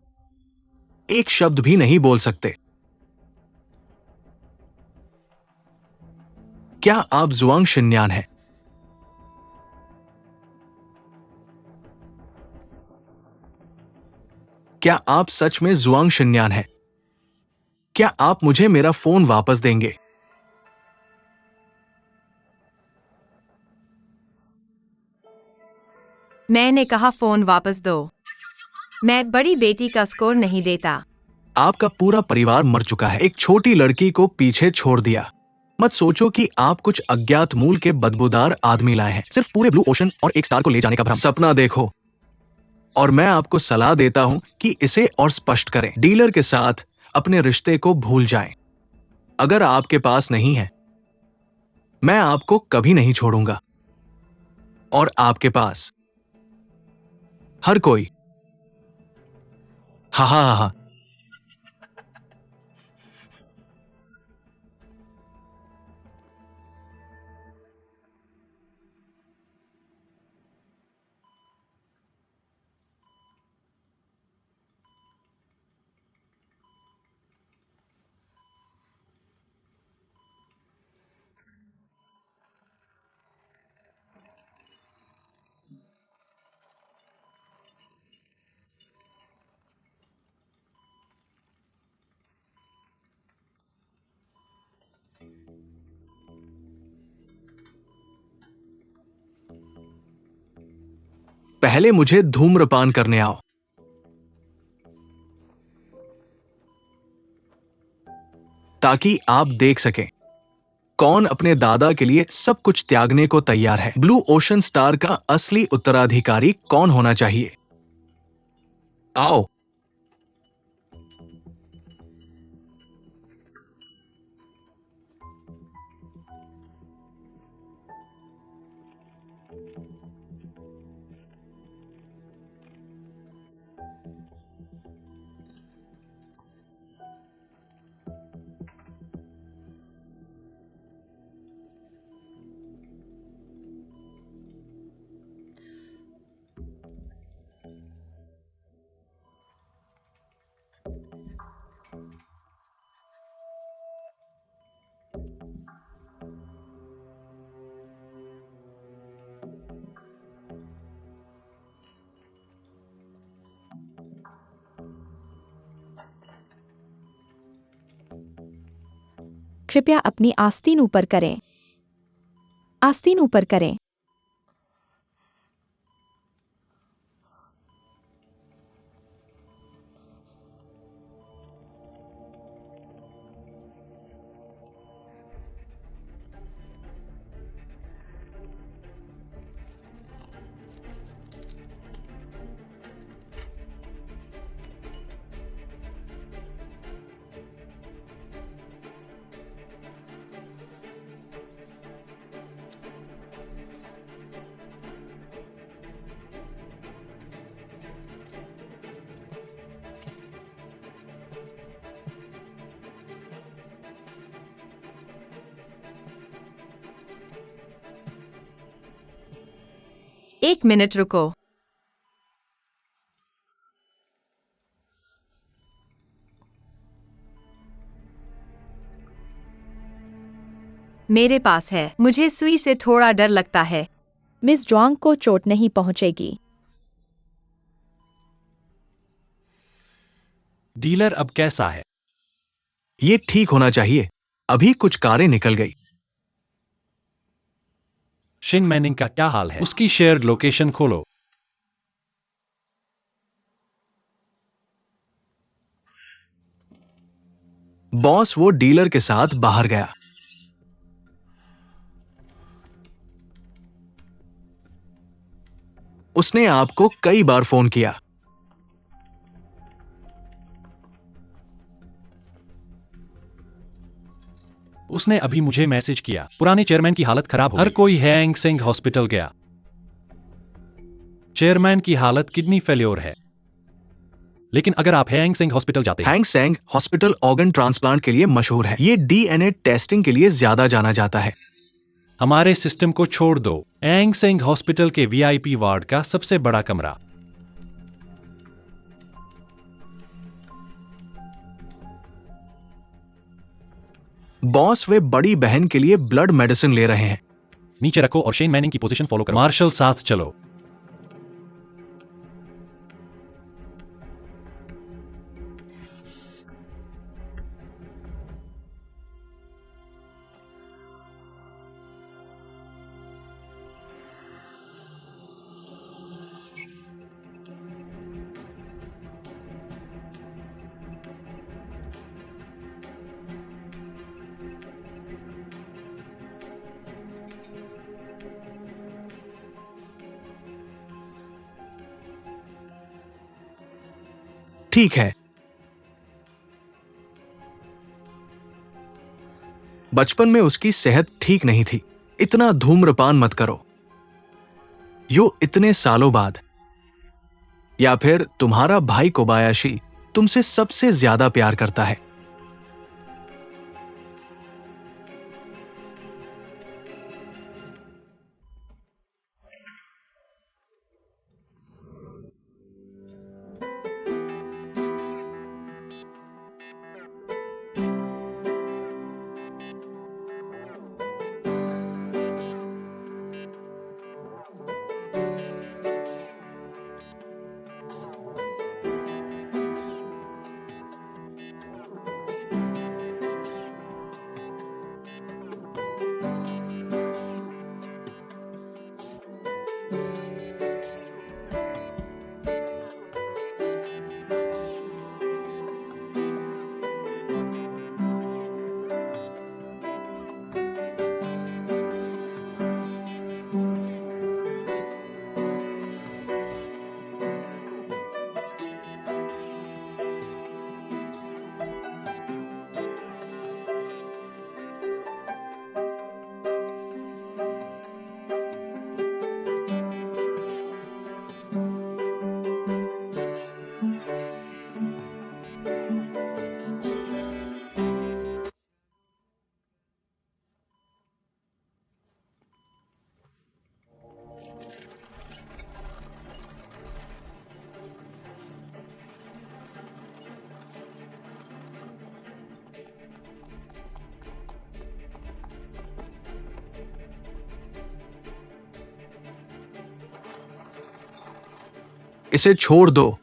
एक शब्द भी नहीं बोल सकते। क्या आप जुआंग शिन्यान हैं? क्या आप सच में जुआंग शिन्यान हैं? क्या आप मुझे मेरा फोन वापस देंगे? मैंने कहा फोन वापस दो। मैं बड़ी बेटी का स्कोर नहीं देता। आपका पूरा परिवार मर चुका है। एक छोटी लड़की को पीछे छोड़ दिया। मत सोचो कि आप कुछ अज्ञात मूल के बदबूदार आदमी लाए हैं। सिर्फ पूरे ब्लू ओशन और एक स्टार को ले जाने का भ्रम। सपना देखो। और मैं आपको सलाह देता हूं कि इसे और स्पष्ट करें। डीलर के साथ अपने रिश्ते को भूल जाएं। अगर आपके पास नहीं है, मैं आपको कभी नहीं छोड़ूंगा। और आपके पास हर कोई। हा हा हा हा। पहले मुझे धूम्रपान करने आओ, ताकि आप देख सकें कौन अपने दादा के लिए सब कुछ त्यागने को तैयार है। ब्लू ओशन स्टार का असली उत्तराधिकारी कौन होना चाहिए? आओ। कृपया अपनी आस्तीन ऊपर करें। आस्तीन ऊपर करें। एक मिनट रुको। मेरे पास है। मुझे सुई से थोड़ा डर लगता है। मिस जुआंग को चोट नहीं पहुंचेगी। डीलर अब कैसा है? ये ठीक होना चाहिए। अभी कुछ कारें निकल गई। शिन मैनिंग का क्या हाल है? उसकी शेयर्ड लोकेशन खोलो। बॉस वो डीलर के साथ बाहर गया। उसने आपको कई बार फोन किया। उसने अभी मुझे मैसेज किया। पुराने चेयरमैन की हालत खराब हो गई। हर कोई हैंग सेंग हॉस्पिटल गया। चेयरमैन की हालत किडनी फेल्योर है। लेकिन अगर आप हैंग सेंग हॉस्पिटल जाते हैं, Hang Seng hospital organ transplant के लिए मशहूर है। ये डीएनए टेस्टिंग के लिए ज्यादा जाना जाता है। हमारे सिस्टम को छोड़ दो। हैंग सेंग हॉस्पिटल के वीआईपी वार्ड का सबसे बड़ा कमरा। बॉस वे बड़ी बहन के लिए ब्लड मेडिसिन ले रहे हैं। नीचे रखो और शेन मैनिंग की पोजीशन फॉलो करो। मार्शल साथ चलो। ठीक है। बचपन में उसकी सेहत ठीक नहीं थी। इतना धूम्रपान मत करो। यो इतने सालों बाद। या फिर तुम्हारा भाई कोबायाशी तुमसे सबसे ज्यादा प्यार करता है। इसे छोड़ दो।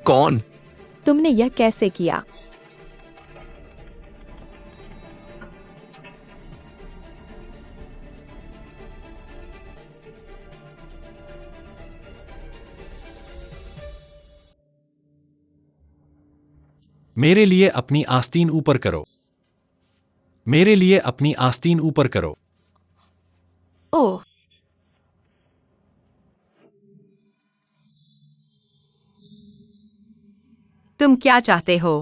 कौन? तुमने यह कैसे किया? मेरे लिए अपनी आस्तीन ऊपर करो। मेरे लिए अपनी आस्तीन ऊपर करो। ओह, तुम क्या चाहते हो?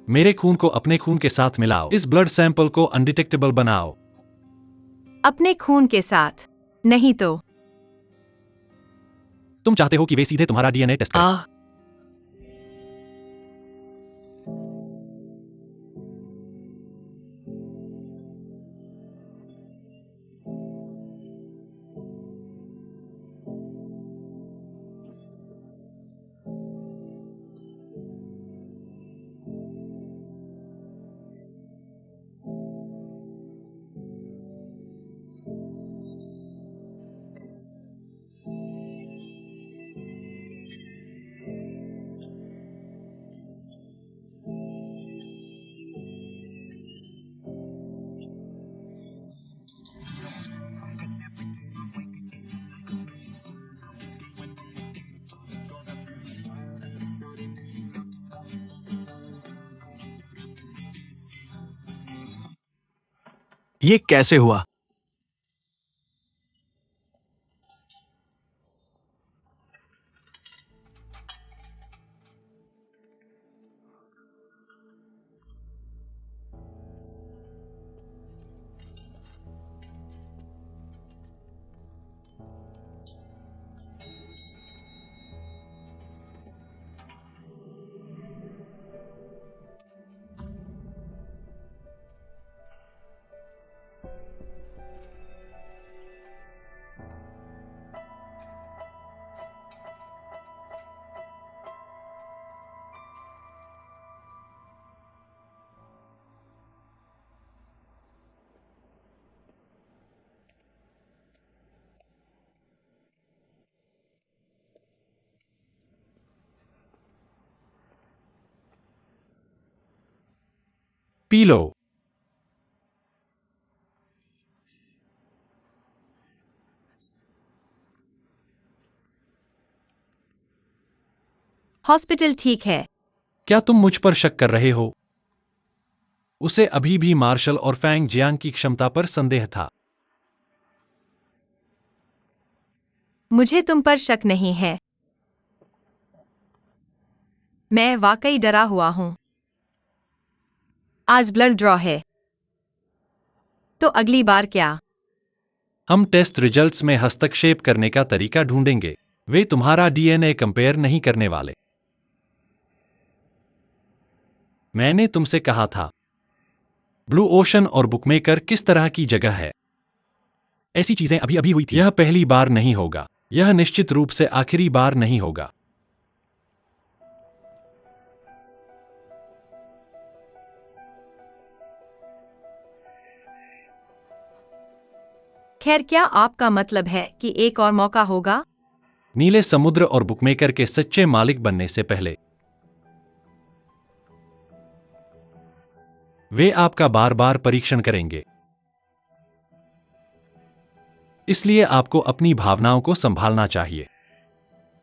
मेरे खून को अपने खून के साथ मिलाओ। इस ब्लड सैंपल को अनडिटेक्टेबल बनाओ। अपने खून के साथ? नहीं तो। तुम चाहते हो कि वे सीधे तुम्हारा डीएनए टेस्ट करें। ये कैसे हुआ? P low. हॉस्पिटल ठीक है। क्या तुम मुझ पर शक कर रहे हो? उसे अभी भी मार्शल और फैंग जियांग की क्षमता पर संदेह था। मुझे तुम पर शक नहीं है। मैं वाकई डरा हुआ हूं। आज ब्लड ड्रॉ है। तो अगली बार क्या? हम टेस्ट रिजल्ट्स में हस्तक्षेप करने का तरीका ढूंढेंगे। वे तुम्हारा डीएनए कंपेयर नहीं करने वाले। मैंने तुमसे कहा था। ब्लू ओशन और बुकमेकर किस तरह की जगह है? ऐसी चीजें अभी अभी हुई थी। यह पहली बार नहीं होगा। यह निश्चित रूप से आखिरी बार नहीं होगा। खैर, क्या आपका मतलब है कि एक और मौका होगा? नीले समुद्र और बुकमेकर के सच्चे मालिक बनने से पहले वे आपका बार बार परीक्षण करेंगे। इसलिए आपको अपनी भावनाओं को संभालना चाहिए।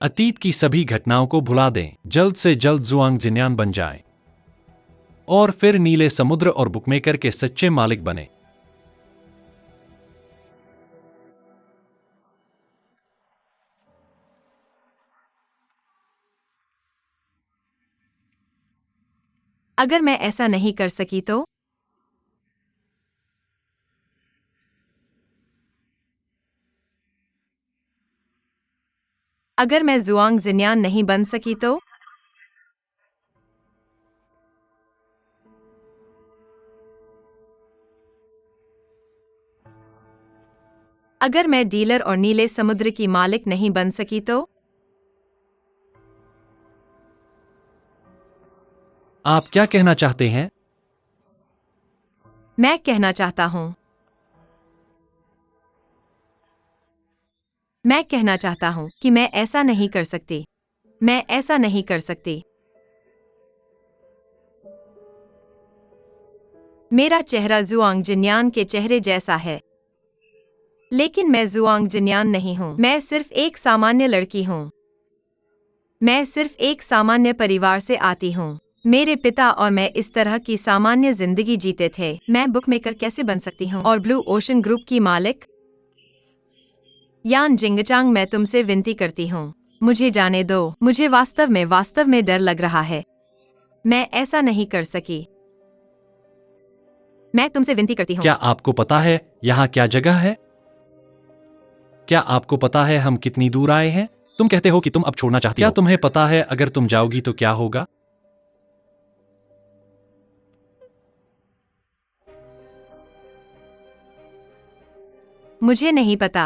अतीत की सभी घटनाओं को भुला दें। जल्द से जल्द जुआंग जिन्यान बन जाएं। और फिर नीले समुद्र और बुकमेकर के सच्चे मालिक बने। अगर मैं ऐसा नहीं कर सकी तो? अगर मैं जुआंग जिन्यान नहीं बन सकी तो? अगर मैं डीलर और नीले समुद्र की मालिक नहीं बन सकी तो? आप क्या कहना चाहते हैं? मैं कहना चाहता हूं। मैं कहना चाहता हूं कि मैं ऐसा नहीं कर सकती। मैं ऐसा नहीं कर सकती। मेरा चेहरा जुआंग जिन्यान के चेहरे जैसा है। लेकिन मैं जुआंग जिन्यान नहीं हूं। मैं सिर्फ एक सामान्य लड़की हूं। मैं सिर्फ एक सामान्य परिवार से आती हूं। मेरे पिता और मैं इस तरह की सामान्य जिंदगी जीते थे। मैं बुकमेकर कैसे बन सकती हूं? और ब्लू ओशन ग्रुप की मालिक? यान जिंगचांग, मैं तुमसे विनती करती हूँ। मुझे जाने दो। मुझे वास्तव में डर लग रहा है। मैं ऐसा नहीं कर सकी। मैं तुमसे विनती करती हूँ। क्या आपको पता है यहां क्या जगह है? क्या आपको पता है हम कितनी दूर आए हैं? तुम कहते हो कि तुम अब छोड़ना चाहती हो। क्या तुम्हें पता है अगर तुम जाओगी तो क्या होगा? मुझे नहीं पता।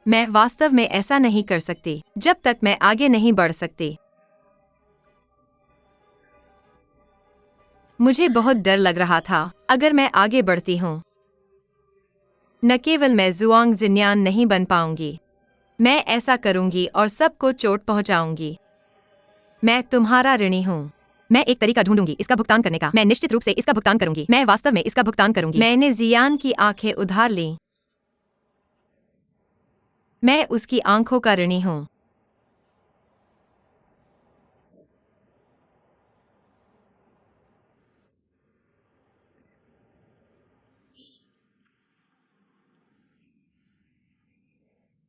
मैं वास्तव में ऐसा नहीं कर सकती जब तक मैं आगे नहीं बढ़ सकती। मुझे बहुत डर लग रहा था। अगर मैं आगे बढ़ती हूँ, न केवल मैं जुआंग जिन्यान नहीं बन पाऊंगी, मैं ऐसा करूंगी और सबको चोट पहुंचाऊंगी। मैं तुम्हारा ऋणी हूँ। मैं एक तरीका ढूंढूंगी इसका भुगतान करने का। मैं निश्चित रूप से इसका भुगतान करूंगी। मैं वास्तव में इसका भुगतान करूंगी। मैंने जियान की आंखें उधार ली। मैं उसकी आंखों का ऋणी हूँ।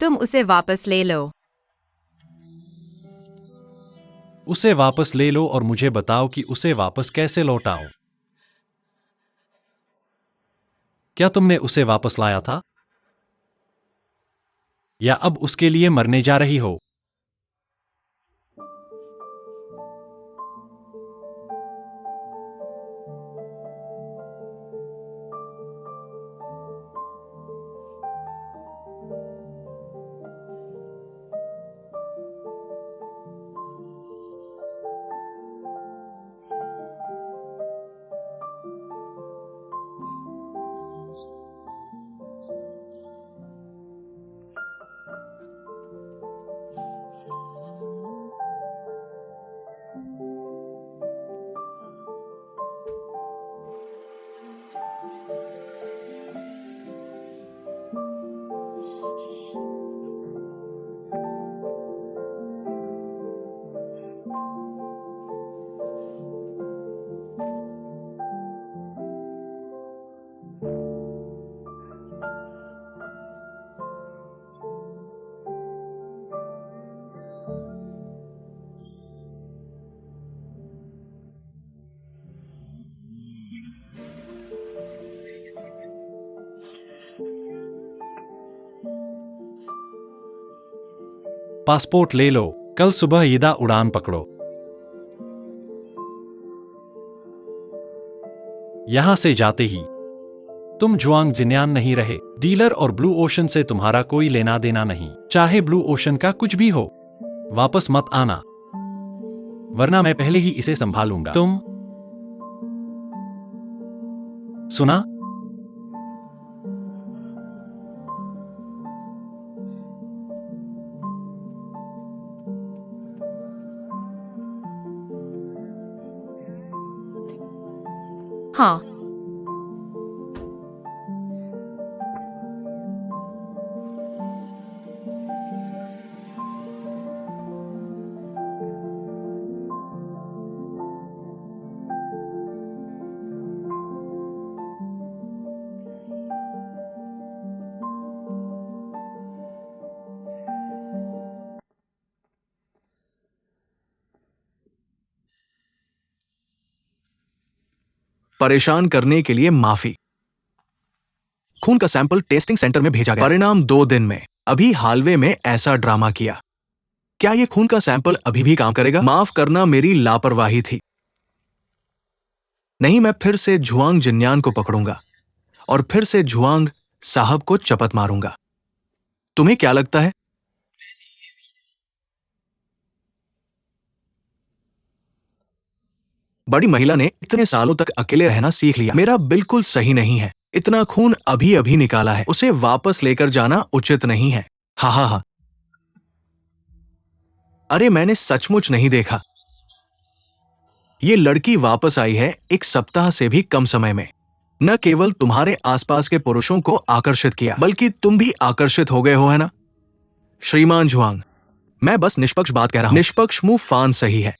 तुम उसे वापस ले लो। उसे वापस ले लो और मुझे बताओ कि उसे वापस कैसे लौटाऊं। क्या तुमने उसे वापस लाया था? या अब उसके लिए मरने जा रही हो? पासपोर्ट ले लो, कल सुबह ईदा उड़ान पकड़ो। यहां से जाते ही तुम जुआंग जिन्यान नहीं रहे। डीलर और ब्लू ओशन से तुम्हारा कोई लेना देना नहीं, चाहे ब्लू ओशन का कुछ भी हो। वापस मत आना, वरना मैं पहले ही इसे संभालूंगा। तुम सुना? हाँ। परेशान करने के लिए माफी। खून का सैंपल टेस्टिंग सेंटर में भेजा गया, परिणाम 2 दिन में। अभी हालवे में ऐसा ड्रामा किया। क्या यह खून का सैंपल अभी भी काम करेगा? माफ करना, मेरी लापरवाही थी। नहीं, मैं फिर से झुआंग जिन्यान को पकड़ूंगा और फिर से झुआंग साहब को चपत मारूंगा। तुम्हें क्या लगता है? बड़ी महिला ने इतने सालों तक अकेले रहना सीख लिया। मेरा बिल्कुल सही नहीं है। इतना खून अभी अभी निकाला है, उसे वापस लेकर जाना उचित नहीं है। हा हा हा। अरे, मैंने सचमुच नहीं देखा। ये लड़की वापस आई है 1 सप्ताह से भी कम समय में। न केवल तुम्हारे आसपास के पुरुषों को आकर्षित किया, बल्कि तुम भी आकर्षित हो गए हो, है ना? श्रीमान झुआंग, मैं बस निष्पक्ष बात कह रहा हूं। निष्पक्ष मुंह फान सही है।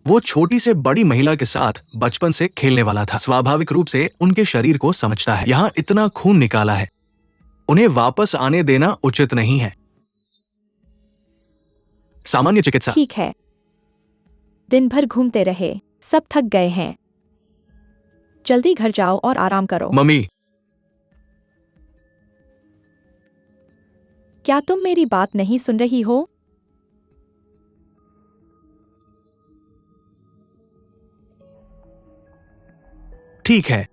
वो छोटी से बड़ी महिला के साथ बचपन से खेलने वाला था, स्वाभाविक रूप से उनके शरीर को समझता है। यहां इतना खून निकाला है, उन्हें वापस आने देना उचित नहीं है। सामान्य चिकित्सा। ठीक है। दिन भर घूमते रहे, सब थक गए हैं। जल्दी घर जाओ और आराम करो। मम्मी, क्या तुम मेरी बात नहीं सुन रही हो? ठीक है,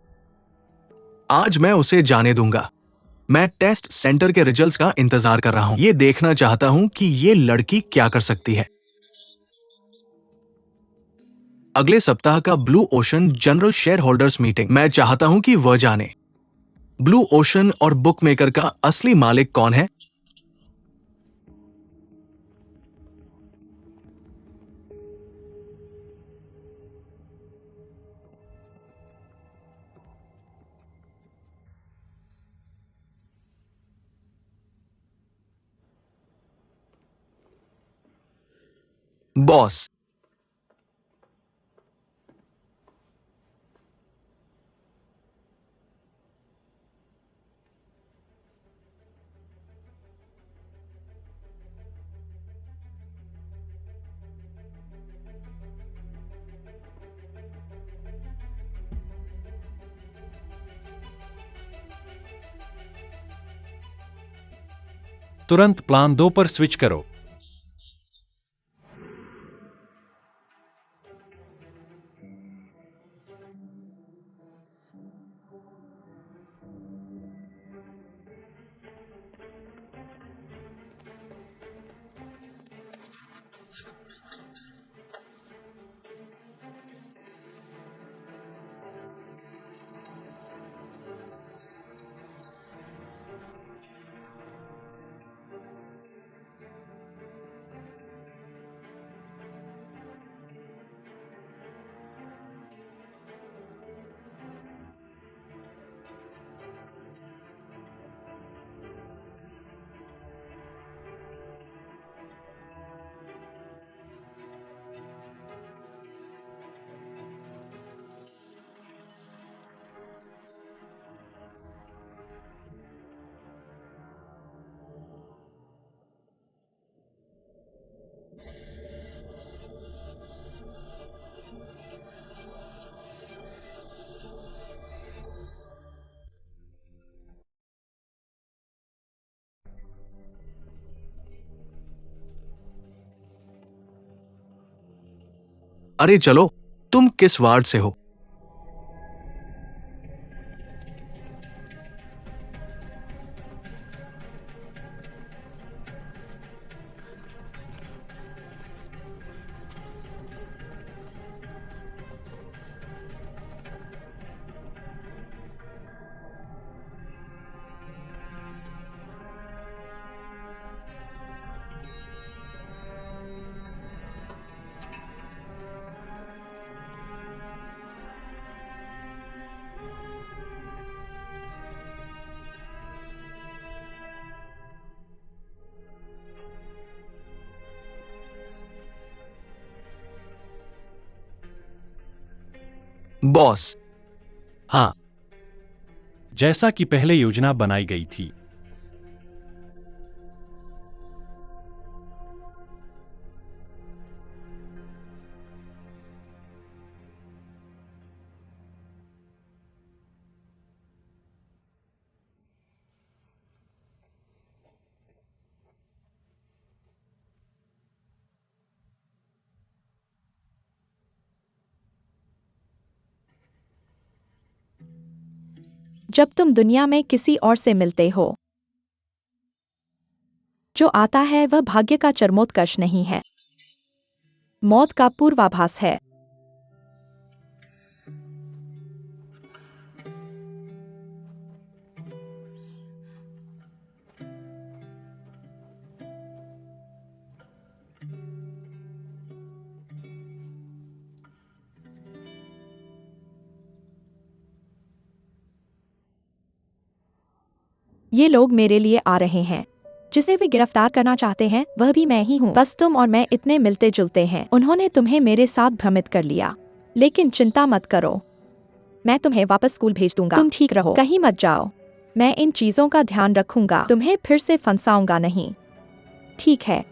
आज मैं उसे जाने दूंगा। मैं टेस्ट सेंटर के रिजल्ट्स का इंतजार कर रहा हूं। ये देखना चाहता हूं कि ये लड़की क्या कर सकती है। अगले सप्ताह का blue ocean general share holders meeting, मैं चाहता हूं कि वह जाने। ब्लू ओशन और बुकमेकर का असली मालिक कौन है? बॉस। तुरंत प्लान 2 पर स्विच करो। अरे चलो, तुम किस वार्ड से हो? बॉस, हाँ, जैसा कि पहले योजना बनाई गई थी। जब तुम दुनिया में किसी और से मिलते हो, जो आता है वह भाग्य का चरमोत्कर्ष नहीं है, मौत का पूर्वाभास है। ये लोग मेरे लिए आ रहे हैं। जिसे वे गिरफ्तार करना चाहते हैं वह भी मैं ही हूँ। बस तुम और मैं इतने मिलते जुलते हैं। उन्होंने तुम्हें मेरे साथ भ्रमित कर लिया, लेकिन चिंता मत करो, मैं तुम्हें वापस स्कूल भेज दूंगा। तुम ठीक रहो, कहीं मत जाओ। मैं इन चीजों का ध्यान रखूंगा, तुम्हें फिर से फंसाऊंगा नहीं, ठीक है?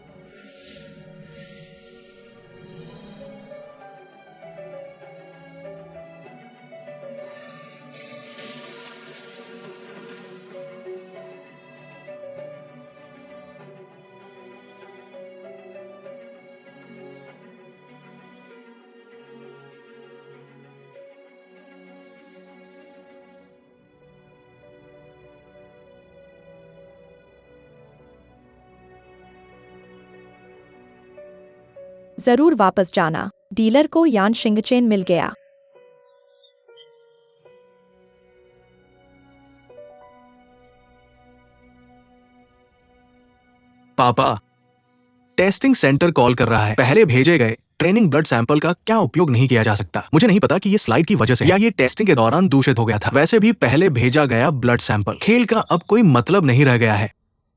जरूर वापस जाना। डीलर को यान शिंगचेन मिल गया। पापा, टेस्टिंग सेंटर कॉल कर रहा है। पहले भेजे गए ट्रेनिंग ब्लड सैंपल का क्या उपयोग नहीं किया जा सकता? मुझे नहीं पता कि ये स्लाइड की वजह से या ये टेस्टिंग के दौरान दूषित हो गया था। वैसे भी पहले भेजा गया ब्लड सैंपल खेल का अब कोई मतलब नहीं रह गया है।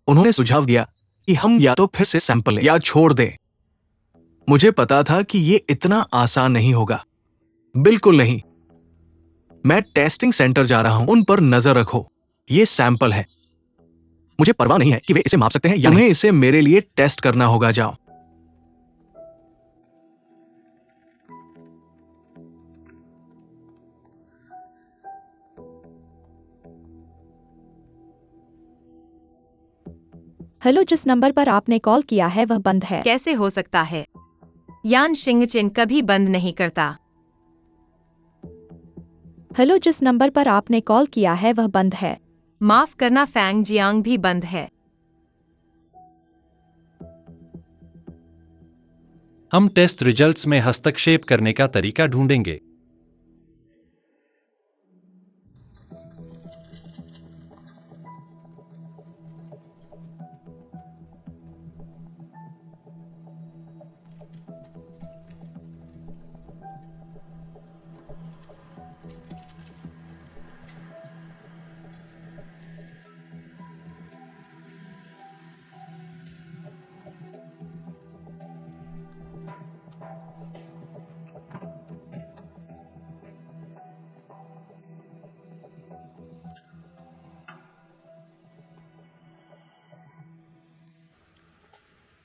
उन्होंने सुझाव दिया कि हम या तो फिर से सैंपल लें या छोड़ दें। मुझे पता था कि ये इतना आसान नहीं होगा। बिल्कुल नहीं। मैं टेस्टिंग सेंटर जा रहा हूं, उन पर नजर रखो। ये सैंपल है, मुझे परवाह नहीं है कि वे इसे माप सकते हैं या नहीं। इसे मेरे लिए टेस्ट करना होगा। जाओ। हेलो, जिस नंबर पर आपने कॉल किया है वह बंद है। कैसे हो सकता है? यान शिंगचिन कभी बंद नहीं करता। हेलो, जिस नंबर पर आपने कॉल किया है वह बंद है। माफ करना, फैंग जियांग भी बंद है। हम टेस्ट रिजल्ट्स में हस्तक्षेप करने का तरीका ढूंढेंगे।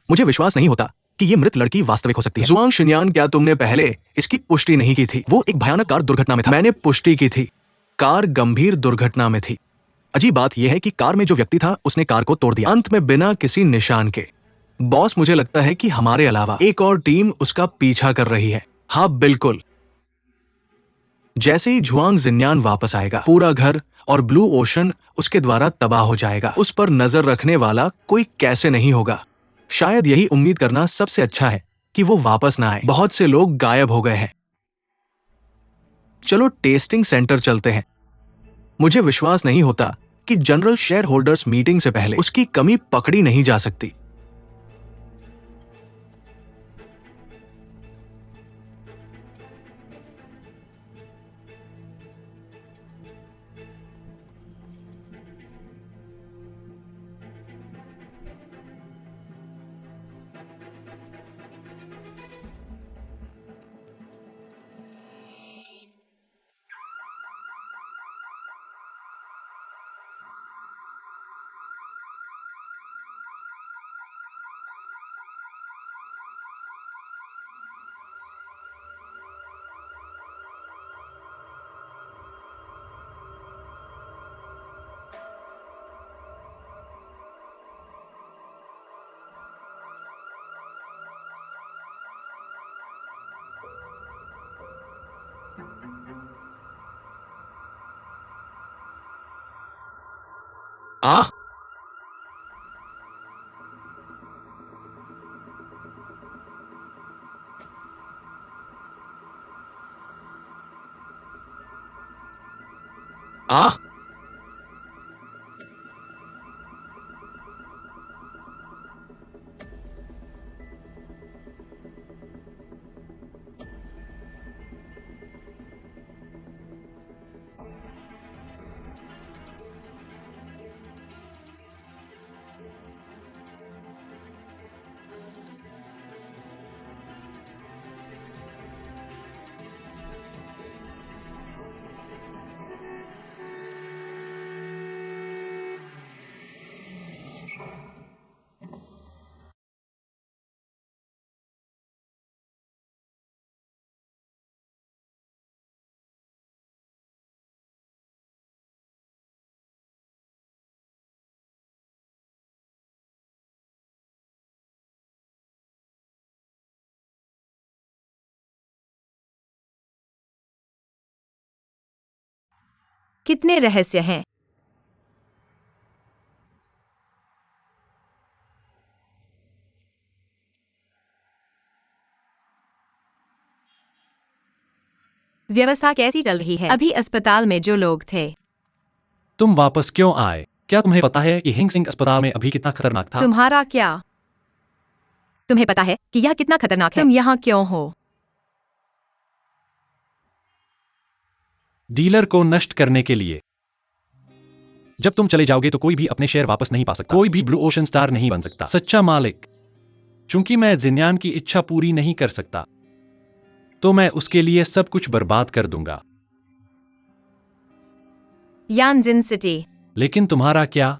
मुझे विश्वास नहीं होता कि ये मृत लड़की वास्तविक हो सकती है। जुआंग शिन्यान, क्या तुमने पहले इसकी पुष्टि नहीं की थी? वो एक भयानक कार दुर्घटना में था। मैंने पुष्टि की थी। कार गंभीर दुर्घटना में थी। अजीब बात यह है कि कार में जो व्यक्ति था उसने कार को तोड़ दिया, अंत में बिना किसी निशान के। बॉस, मुझे लगता है कि हमारे अलावा एक और टीम उसका पीछा कर रही है। हाँ बिल्कुल। जैसे ही जुआंग जिन्यान वापस आएगा, पूरा घर और ब्लू ओशन उसके द्वारा तबाह हो जाएगा। उस पर नजर रखने वाला कोई कैसे नहीं होगा। शायद यही उम्मीद करना सबसे अच्छा है कि वो वापस ना आए। बहुत से लोग गायब हो गए हैं। चलो टेस्टिंग सेंटर चलते हैं। मुझे विश्वास नहीं होता कि जनरल शेयर होल्डर्स मीटिंग से पहले उसकी कमी पकड़ी नहीं जा सकती। आ आ कितने रहस्य हैं? व्यवस्था कैसी चल रही है? अभी अस्पताल में जो लोग थे। तुम वापस क्यों आए? क्या तुम्हें पता है कि हिंग सिंह अस्पताल में अभी कितना खतरनाक था? तुम्हारा क्या? तुम्हें पता है कि यह कितना खतरनाक है? तुम यहाँ क्यों हो? डीलर को नष्ट करने के लिए। जब तुम चले जाओगे तो कोई भी अपने शेयर वापस नहीं पा सकता। कोई भी ब्लू ओशन स्टार नहीं बन सकता। सच्चा मालिक। चूंकि मैं जिन्यान की इच्छा पूरी नहीं कर सकता, तो मैं उसके लिए सब कुछ बर्बाद कर दूंगा। यानजिन सिटी। लेकिन तुम्हारा क्या?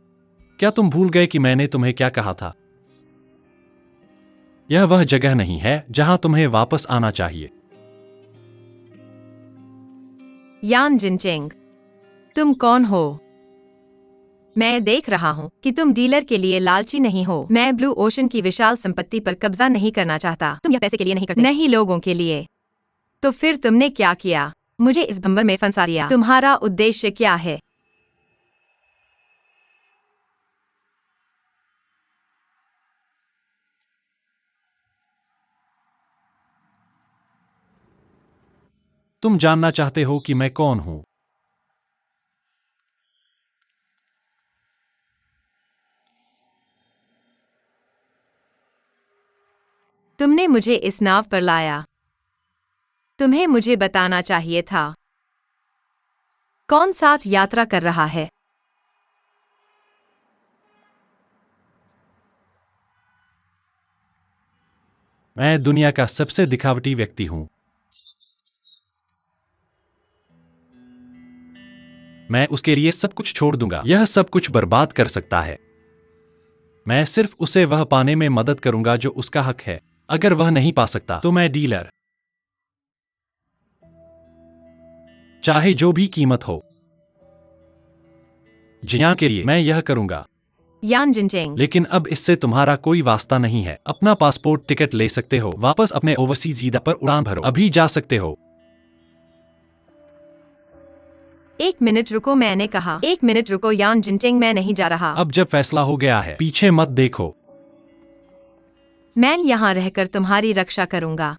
क्या तुम भूल गए कि मैंने तुम्हें क्या कहा था? यह वह जगह नहीं है जहां तुम्हें वापस आना चाहिए। यान जिनचेंग, तुम कौन हो? मैं देख रहा हूँ कि तुम डीलर के लिए लालची नहीं हो। मैं ब्लू ओशन की विशाल संपत्ति पर कब्जा नहीं करना चाहता। तुम यह पैसे के लिए नहीं करते। नहीं, लोगों के लिए। तो फिर तुमने क्या किया? मुझे इस भंवर में फंसा दिया। तुम्हारा उद्देश्य क्या है? तुम जानना चाहते हो कि मैं कौन हूं? तुमने मुझे इस नाव पर लाया। तुम्हें मुझे बताना चाहिए था। कौन साथ यात्रा कर रहा है? मैं दुनिया का सबसे दिखावटी व्यक्ति हूं। मैं उसके लिए सब कुछ छोड़ दूंगा। यह सब कुछ बर्बाद कर सकता है। मैं सिर्फ उसे वह पाने में मदद करूंगा जो उसका हक है। अगर वह नहीं पा सकता तो मैं डीलर, चाहे जो भी कीमत हो, जियां के लिए मैं यह करूंगा। यान जिनचेंग। लेकिन अब इससे तुम्हारा कोई वास्ता नहीं है। अपना पासपोर्ट टिकट ले सकते हो, वापस अपने ओवरसीज वीजा पर उड़ान भरो, अभी जा सकते हो। 1 मिनट रुको, मैंने कहा 1 मिनट रुको यान जिनचेंग, मैं नहीं जा रहा। अब जब फैसला हो गया है, पीछे मत देखो। मैं यहाँ रहकर तुम्हारी रक्षा करूंगा।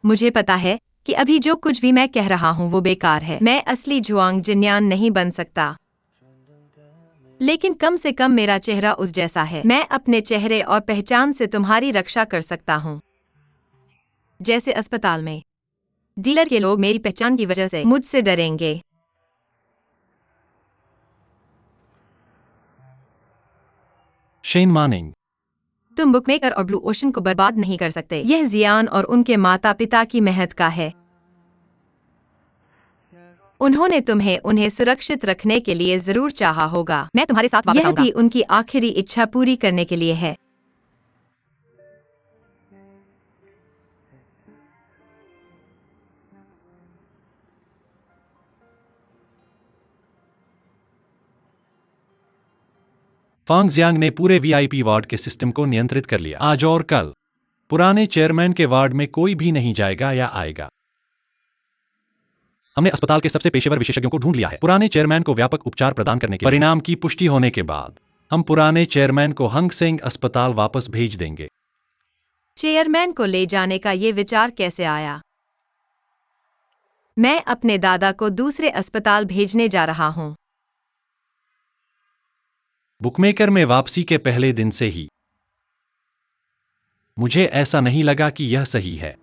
मुझे पता है कि अभी जो कुछ भी मैं कह रहा हूँ वो बेकार है। मैं असली जुआंग जिन्यान नहीं बन सकता, लेकिन कम से कम मेरा चेहरा उस जैसा है। मैं अपने चेहरे और पहचान से तुम्हारी रक्षा कर सकता हूँ। जैसे अस्पताल में डीलर के लोग मेरी पहचान की वजह से मुझसे डरेंगे। शेन मानिंग, तुम बुकमेकर और ब्लू ओशन को बर्बाद नहीं कर सकते। यह जियान और उनके माता पिता की मेहनत का है। उन्होंने उन्हें सुरक्षित रखने के लिए जरूर चाहा होगा। मैं तुम्हारे साथ वापस यह आऊंगा। भी उनकी आखिरी इच्छा पूरी करने के लिए है। फांग जियांग ने पूरे वीआईपी वार्ड के सिस्टम को नियंत्रित कर लिया। आज और कल पुराने चेयरमैन के वार्ड में कोई भी नहीं जाएगा या आएगा। हमने अस्पताल के सबसे पेशेवर विशेषज्ञों को ढूंढ लिया है। पुराने चेयरमैन को व्यापक उपचार प्रदान करने के परिणाम की पुष्टि होने के बाद हम पुराने चेयरमैन को हंग सेंग अस्पताल वापस भेज देंगे। चेयरमैन को ले जाने का ये विचार कैसे आया? मैं अपने दादा को दूसरे अस्पताल भेजने जा रहा हूँ। बुकमेकर में वापसी के पहले दिन से ही मुझे ऐसा नहीं लगा कि यह सही है।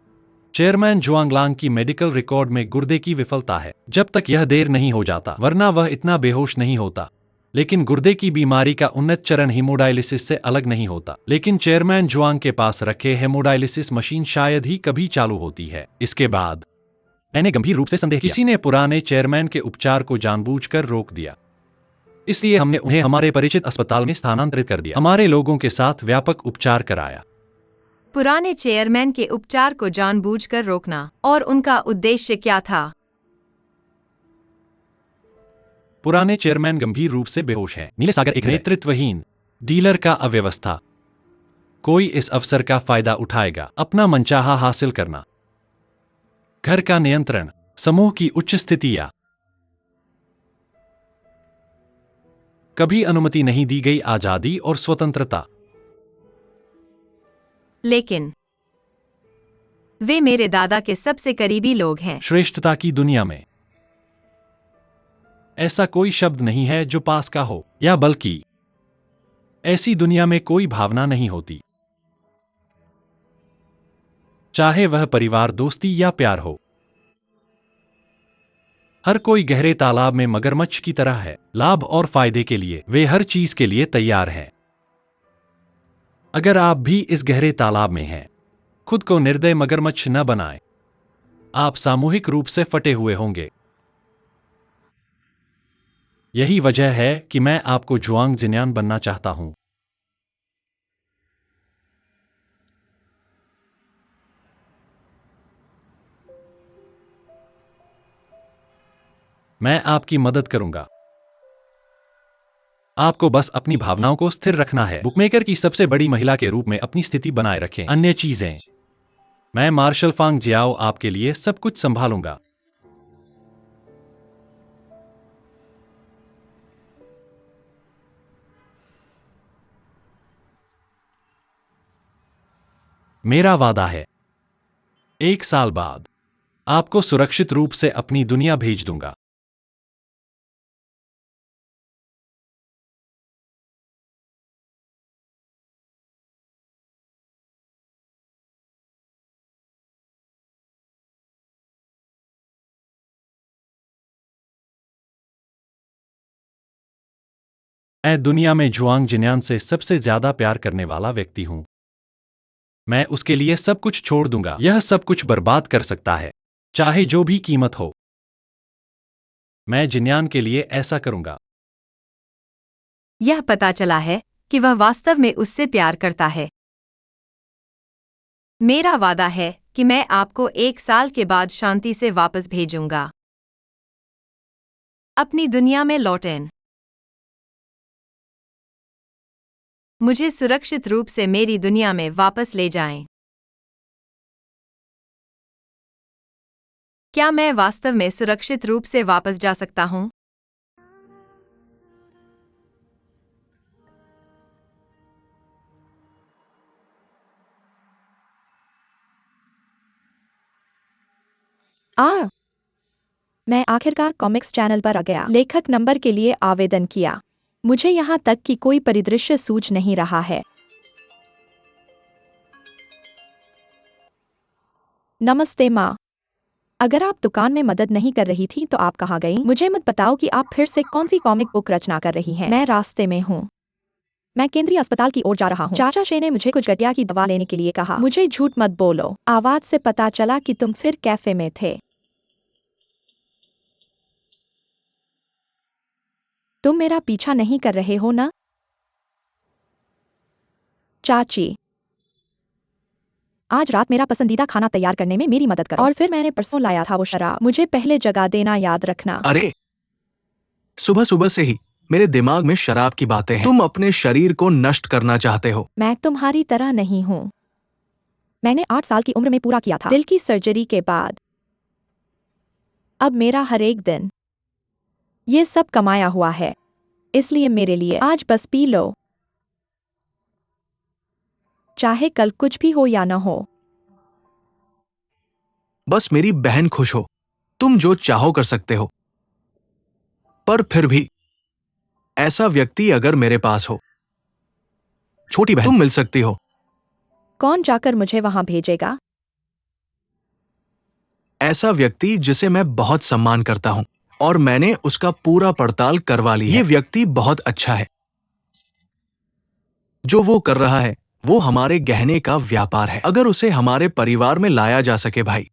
चेयरमैन जुआंगलांग की मेडिकल रिकॉर्ड में गुर्दे की विफलता है। जब तक यह देर नहीं हो जाता, वरना वह इतना बेहोश नहीं होता। लेकिन गुर्दे की बीमारी का उन्नत चरण हेमोडायलिसिस से अलग नहीं होता। लेकिन चेयरमैन जुआंग के पास रखे हेमोडायलिसिस मशीन शायद ही कभी चालू होती है। इसके बाद मैंने गंभीर रूप से संदेह किया। किसी ने पुराने चेयरमैन के उपचार को जानबूझकर रोक दिया। इसलिए हमने उन्हें हमारे परिचित अस्पताल में स्थानांतरित कर दिया। हमारे लोगों के साथ व्यापक उपचार कराया। पुराने चेयरमैन के उपचार को जानबूझकर रोकना, और उनका उद्देश्य क्या था? पुराने चेयरमैन गंभीर रूप से बेहोश हैं। नीले सागर एक नेतृत्वहीन डीलर का अव्यवस्था। कोई इस अवसर का फायदा उठाएगा। अपना मनचाहा हासिल करना, घर का नियंत्रण, समूह की उच्च स्थितियां। कभी अनुमति नहीं दी गई आजादी और स्वतंत्रता। लेकिन वे मेरे दादा के सबसे करीबी लोग हैं। श्रेष्ठता की दुनिया में ऐसा कोई शब्द नहीं है जो पास का हो, या बल्कि ऐसी दुनिया में कोई भावना नहीं होती, चाहे वह परिवार, दोस्ती या प्यार हो। हर कोई गहरे तालाब में मगरमच्छ की तरह है। लाभ और फायदे के लिए वे हर चीज के लिए तैयार हैं। अगर आप भी इस गहरे तालाब में हैं, खुद को निर्दय मगरमच्छ न बनाएं। आप सामूहिक रूप से फटे हुए होंगे। यही वजह है कि मैं आपको जुआंग जिन्यान बनना चाहता हूं। मैं आपकी मदद करूंगा। आपको बस अपनी भावनाओं को स्थिर रखना है। बुकमेकर की सबसे बड़ी महिला के रूप में अपनी स्थिति बनाए रखें। अन्य चीजें, मैं मार्शल फांग जियाओ आपके लिए सब कुछ संभालूंगा। मेरा वादा है, 1 साल बाद आपको सुरक्षित रूप से अपनी दुनिया भेज दूंगा। मैं दुनिया में जुआंग जिन्यान से सबसे ज्यादा प्यार करने वाला व्यक्ति हूं। मैं उसके लिए सब कुछ छोड़ दूंगा। यह सब कुछ बर्बाद कर सकता है, चाहे जो भी कीमत हो। मैं जिन्यान के लिए ऐसा करूंगा। यह पता चला है कि वह वास्तव में उससे प्यार करता है। मेरा वादा है कि मैं आपको 1 साल के बाद शांति से वापस भेजूंगा। अपनी दुनिया में लौटें। मुझे सुरक्षित रूप से मेरी दुनिया में वापस ले जाएं। क्या मैं वास्तव में सुरक्षित रूप से वापस जा सकता हूं? मैं आखिरकार कॉमिक्स चैनल पर आ गया। लेखक नंबर के लिए आवेदन किया। मुझे यहाँ तक कि कोई परिदृश्य सूझ नहीं रहा है। नमस्ते माँ। अगर आप दुकान में मदद नहीं कर रही थी तो आप कहाँ गई? मुझे मत बताओ कि आप फिर से कौन सी कॉमिक बुक रचना कर रही हैं। मैं रास्ते में हूँ। मैं केंद्रीय अस्पताल की ओर जा रहा हूँ। चाचा शे ने मुझे कुछ गठिया की दवा लेने के लिए कहा। मुझे झूठ मत बोलो। आवाज से पता चला कि तुम फिर कैफे में थे। तुम मेरा पीछा नहीं कर रहे हो ना? चाची, आज रात मेरा पसंदीदा खाना तैयार करने में मेरी मदद करो। और फिर मैंने परसों लाया था वो शराब। मुझे पहले जगा देना याद रखना। अरे, सुबह सुबह से ही मेरे दिमाग में शराब की बातें हैं। तुम अपने शरीर को नष्ट करना चाहते हो। मैं तुम्हारी तरह नहीं हूँ। मैंने 8 साल की उम्र में पूरा किया था, दिल की सर्जरी के बाद। अब मेरा हर एक दिन ये सब कमाया हुआ है, इसलिए मेरे लिए आज बस पी लो, चाहे कल कुछ भी हो या न हो। बस मेरी बहन खुश हो। तुम जो चाहो कर सकते हो। पर फिर भी ऐसा व्यक्ति अगर मेरे पास हो, छोटी बहन, तुम मिल सकती हो। कौन जाकर मुझे वहां भेजेगा? ऐसा व्यक्ति जिसे मैं बहुत सम्मान करता हूं और मैंने उसका पूरा पड़ताल करवा ली है। ये व्यक्ति बहुत अच्छा है। जो वो कर रहा है वो हमारे गहने का व्यापार है। अगर उसे हमारे परिवार में लाया जा सके भाई।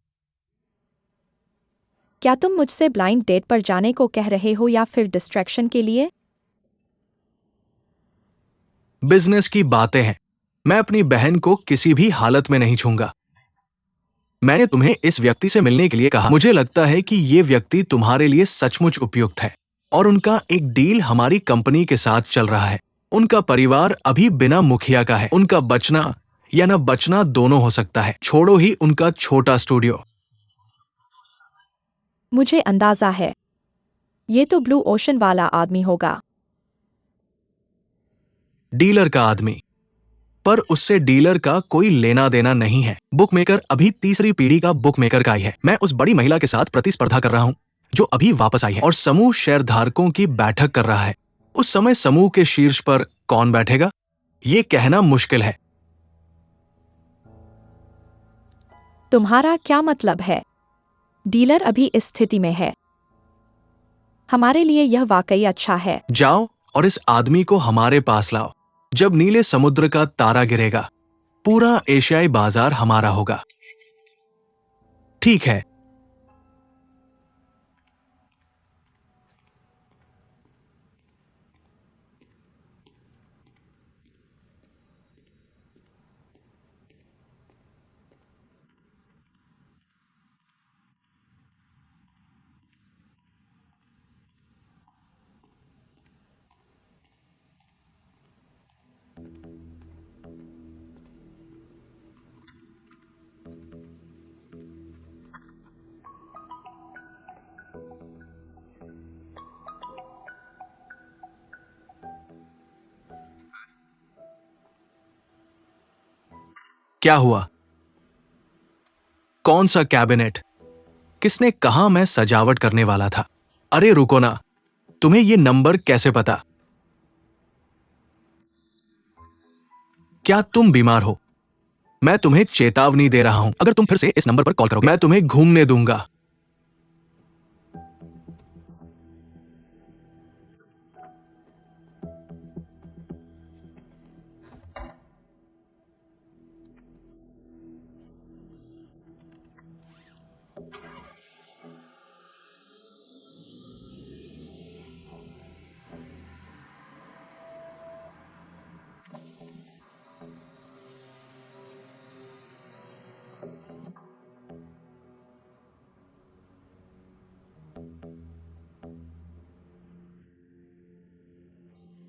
क्या तुम मुझसे ब्लाइंड डेट पर जाने को कह रहे हो या फिर डिस्ट्रैक्शन के लिए? बिजनेस की बातें हैं। मैं अपनी बहन को किसी भी हालत में नहीं छूंगा। मैंने तुम्हें इस व्यक्ति से मिलने के लिए कहा। मुझे लगता है कि ये व्यक्ति तुम्हारे लिए सचमुच उपयुक्त है और उनका एक डील हमारी कंपनी के साथ चल रहा है। उनका परिवार अभी बिना मुखिया का है। उनका बचना या न बचना दोनों हो सकता है। छोड़ो ही उनका छोटा स्टूडियो। मुझे अंदाजा है, ये तो ब्लू ओशन वाला आदमी होगा। डीलर का आदमी, पर उससे डीलर का कोई लेना देना नहीं है। बुकमेकर अभी तीसरी पीढ़ी का बुकमेकर का ही है। मैं उस बड़ी महिला के साथ प्रतिस्पर्धा कर रहा हूं जो अभी वापस आई है और समूह शेयरधारकों की बैठक कर रहा है। उस समय समूह के शीर्ष पर कौन बैठेगा ये कहना मुश्किल है। तुम्हारा क्या मतलब है? डीलर अभी इस स्थिति में है। हमारे लिए यह वाकई अच्छा है। जाओ और इस आदमी को हमारे पास लाओ। जब नीले समुद्र का तारा गिरेगा पूरा एशियाई बाजार हमारा होगा। ठीक है। क्या हुआ? कौन सा कैबिनेट? किसने कहा मैं सजावट करने वाला था? अरे रुको ना, तुम्हें ये नंबर कैसे पता? क्या तुम बीमार हो? मैं तुम्हें चेतावनी दे रहा हूं, अगर तुम फिर से इस नंबर पर कॉल करोगे मैं तुम्हें घूमने दूंगा।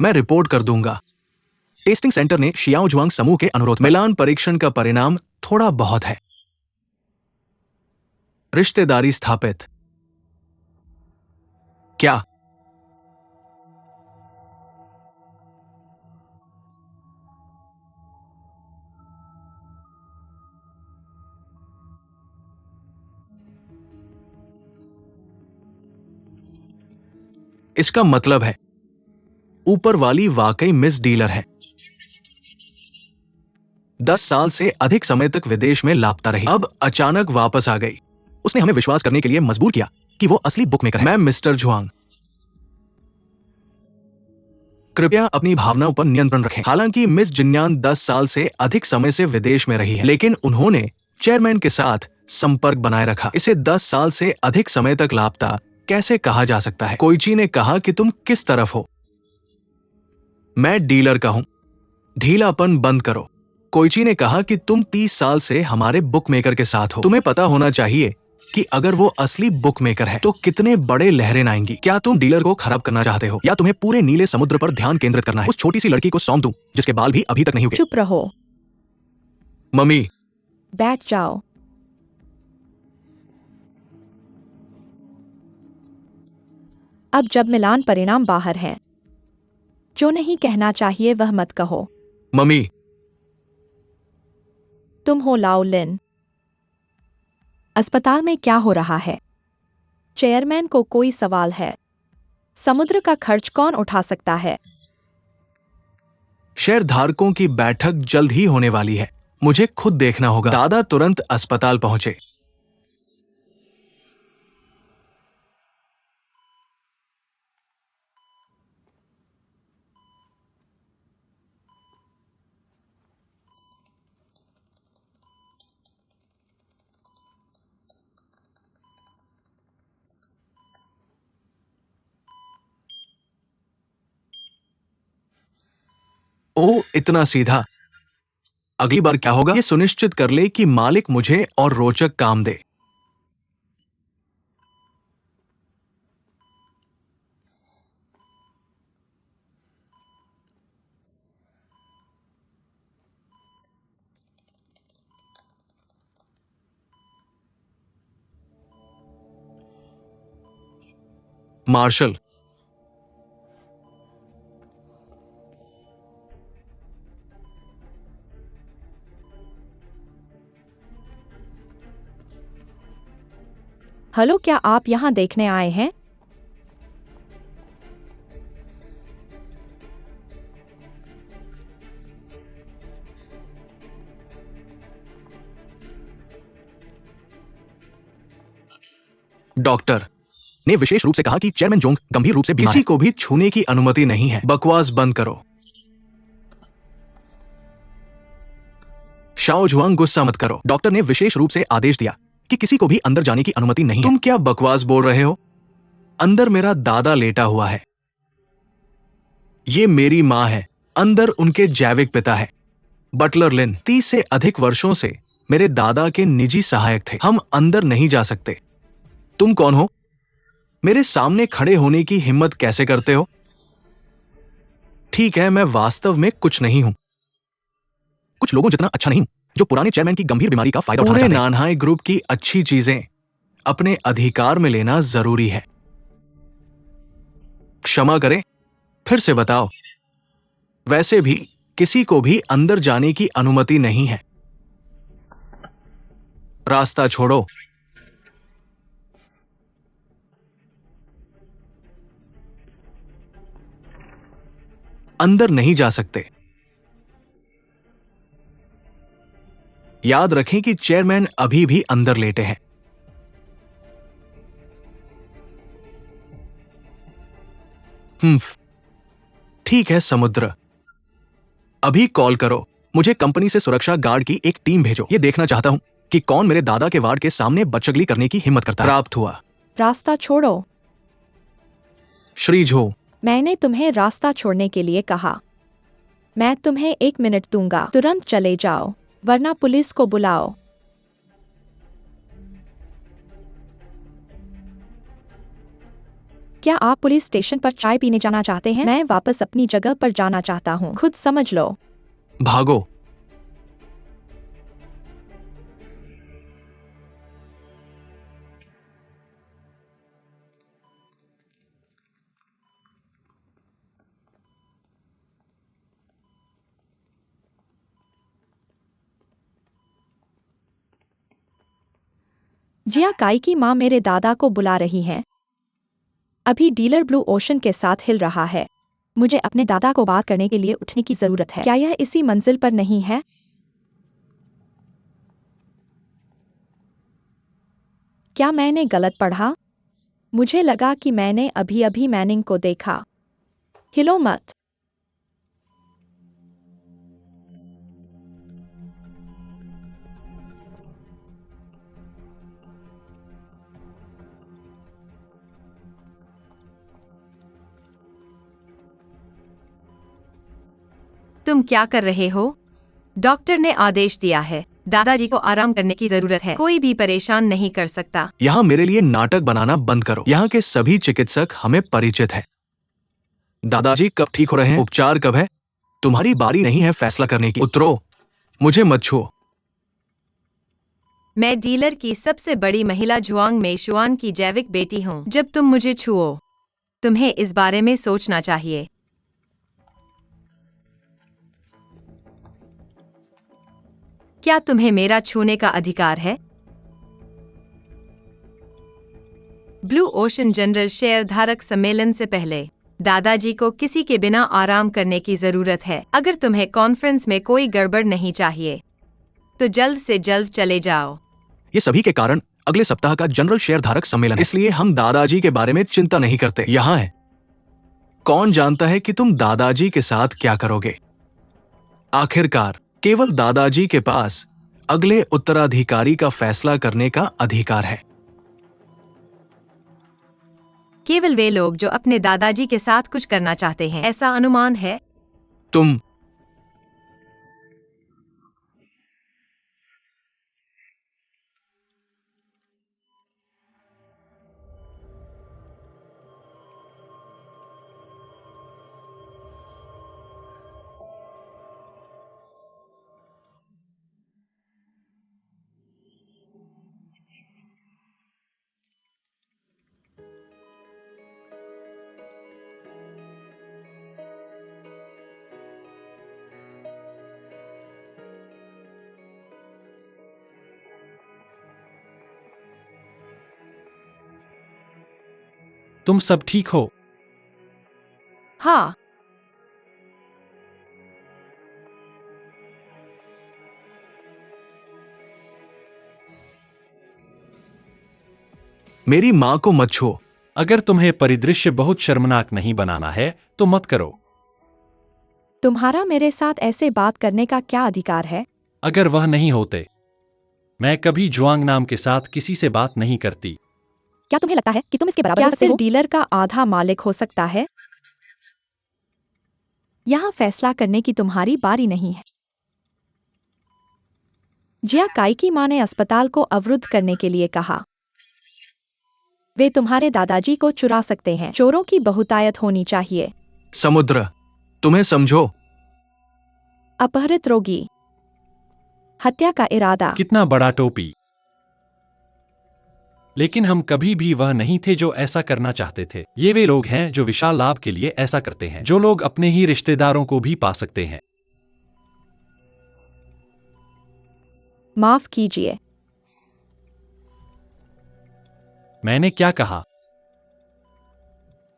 मैं रिपोर्ट कर दूंगा। टेस्टिंग सेंटर ने शियाओ जुआंग समूह के अनुरोध मिलान परीक्षण का परिणाम थोड़ा बहुत है। रिश्तेदारी स्थापित। क्या? इसका मतलब है ऊपर वाली वाकई मिस डीलर है। 10 साल से अधिक समय तक विदेश में लापता रही, अब अचानक वापस आ गई। उसने हमें विश्वास करने के लिए मजबूर किया कि वो असली बुकमेकर है। मैं मिस्टर जुआंग, कृपया अपनी भावनाओं पर नियंत्रण रखें। हालांकि मिस जिन्यान 10 साल से अधिक समय से विदेश में रही है, लेकिन उन्होंने चेयरमैन के साथ संपर्क बनाए रखा। इसे 10 साल से अधिक समय तक लापता कैसे कहा जा सकता है? कोइची ने कहा कि तुम किस तरफ हो? मैं डीलर का हूं। ढीलापन बंद करो। कोइची ने कहा कि तुम 30 साल से हमारे बुकमेकर के साथ हो। तुम्हें पता होना चाहिए कि अगर वो असली बुकमेकर है तो कितने बड़े लहरें आएंगी। क्या तुम डीलर को खराब करना चाहते हो या तुम्हें पूरे नीले समुद्र पर ध्यान केंद्रित करना है? उस छोटी सी लड़की को सौंप दूं जिसके बाल भी अभी तक नहीं उगे? चुप रहो, मम्मी, बैठ जाओ। अब जब मिलान परिणाम बाहर है, जो नहीं कहना चाहिए वह मत कहो। मम्मी, तुम हो लाओ लिन। अस्पताल में क्या हो रहा है? चेयरमैन को कोई सवाल है? समुद्र का खर्च कौन उठा सकता है? शेयरधारकों की बैठक जल्द ही होने वाली है। मुझे खुद देखना होगा। दादा तुरंत अस्पताल पहुंचे। ओ, इतना सीधा। अगली बार क्या होगा? ये सुनिश्चित कर ले कि मालिक मुझे और रोचक काम दे। मार्शल, हेलो, क्या आप यहाँ देखने आए हैं? डॉक्टर ने विशेष रूप से कहा कि चेयरमैन जोंग गंभीर रूप से बीमार है। किसी को भी छूने की अनुमति नहीं है। बकवास बंद करो। शाओ जुआंग, गुस्सा मत करो। डॉक्टर ने विशेष रूप से आदेश दिया कि किसी को भी अंदर जाने की अनुमति नहीं है। तुम क्या बकवास बोल रहे हो? अंदर मेरा दादा लेटा हुआ है। ये मेरी मां है। अंदर उनके जैविक पिता है, बटलर लिन। 30 से अधिक वर्षों से मेरे दादा के निजी सहायक थे। हम अंदर नहीं जा सकते। तुम कौन हो? मेरे सामने खड़े होने की हिम्मत कैसे करते हो? ठीक है, मैं वास्तव में कुछ नहीं हूं। कुछ लोगों जितना अच्छा नहीं हूं, जो पुराने चेयरमैन की गंभीर बीमारी का फायदा उठाना चाहते हैं। पूरे नानहाई ग्रुप की अच्छी चीजें अपने अधिकार में लेना जरूरी है। क्षमा करें, फिर से बताओ। वैसे भी किसी को भी अंदर जाने की अनुमति नहीं है। रास्ता छोड़ो। अंदर नहीं जा सकते। याद रखें कि चेयरमैन अभी भी अंदर लेटे हैं। ठीक है समुद्र, अभी कॉल करो। मुझे कंपनी से सुरक्षा गार्ड की एक टीम भेजो। ये देखना चाहता हूं कि कौन मेरे दादा के वार्ड के सामने बदचगली करने की हिम्मत करता है। प्राप्त हुआ। रास्ता छोड़ो। श्री झो, मैंने तुम्हें रास्ता छोड़ने के लिए कहा। मैं तुम्हें 1 मिनट दूंगा, तुरंत चले जाओ, वरना पुलिस को बुलाओ। क्या आप पुलिस स्टेशन पर चाय पीने जाना चाहते हैं? मैं वापस अपनी जगह पर जाना चाहता हूँ, खुद समझ लो। भागो। जिया काई की माँ मेरे दादा को बुला रही हैं। अभी डीलर ब्लू ओशन के साथ हिल रहा है। मुझे अपने दादा को बात करने के लिए उठने की जरूरत है। क्या यह इसी मंजिल पर नहीं है? क्या मैंने गलत पढ़ा? मुझे लगा कि मैंने अभी अभी मैनिंग को देखा। हिलो मत। तुम क्या कर रहे हो? डॉक्टर ने आदेश दिया है, दादाजी को आराम करने की जरूरत है। कोई भी परेशान नहीं कर सकता। यहाँ मेरे लिए नाटक बनाना बंद करो। यहाँ के सभी चिकित्सक हमें परिचित हैं। दादाजी कब ठीक हो रहे हैं? उपचार कब है? तुम्हारी बारी नहीं है फैसला करने की। उतरो, मुझे मत छुओ। मैं डीलर की सबसे बड़ी महिला जुआंग मेशुआन की जैविक बेटी हूँ। जब तुम मुझे छुओ, तुम्हें इस बारे में सोचना चाहिए। क्या तुम्हें मेरा छूने का अधिकार है? ब्लू ओशन जनरल शेयरधारक सम्मेलन से पहले दादाजी को किसी के बिना आराम करने की जरूरत है। अगर तुम्हें कॉन्फ्रेंस में कोई गड़बड़ नहीं चाहिए, तो जल्द से जल्द चले जाओ। ये सभी के कारण अगले सप्ताह का जनरल शेयरधारक सम्मेलन है, इसलिए हम दादाजी के बारे में चिंता नहीं करते। यहाँ है, कौन जानता है कि तुम दादाजी के साथ क्या करोगे? आखिरकार केवल दादाजी के पास अगले उत्तराधिकारी का फैसला करने का अधिकार है। केवल वे लोग जो अपने दादाजी के साथ कुछ करना चाहते हैं, ऐसा अनुमान है। तुम तुम सब ठीक हो? हाँ, मेरी माँ को मत छुओ। अगर तुम्हें परिदृश्य बहुत शर्मनाक नहीं बनाना है तो मत करो। तुम्हारा मेरे साथ ऐसे बात करने का क्या अधिकार है? अगर वह नहीं होते, मैं कभी जुआंग नाम के साथ किसी से बात नहीं करती। क्या तुम्हें लगता है कि तुम इसके बराबर हो सकते हो? डीलर का आधा मालिक हो सकता है। यहाँ फैसला करने की तुम्हारी बारी नहीं है। जिया काई की माँ ने अस्पताल को अवरुद्ध करने के लिए कहा। वे तुम्हारे दादाजी को चुरा सकते हैं। चोरों की बहुतायत होनी चाहिए। समुद्र, तुम्हें समझो। अपहरित रोगी, हत्या का इरादा। कितना बड़ा टोपी। लेकिन हम कभी भी वह नहीं थे जो ऐसा करना चाहते थे। ये वे लोग हैं जो विशाल लाभ के लिए ऐसा करते हैं, जो लोग अपने ही रिश्तेदारों को भी पा सकते हैं। माफ कीजिए। मैंने क्या कहा?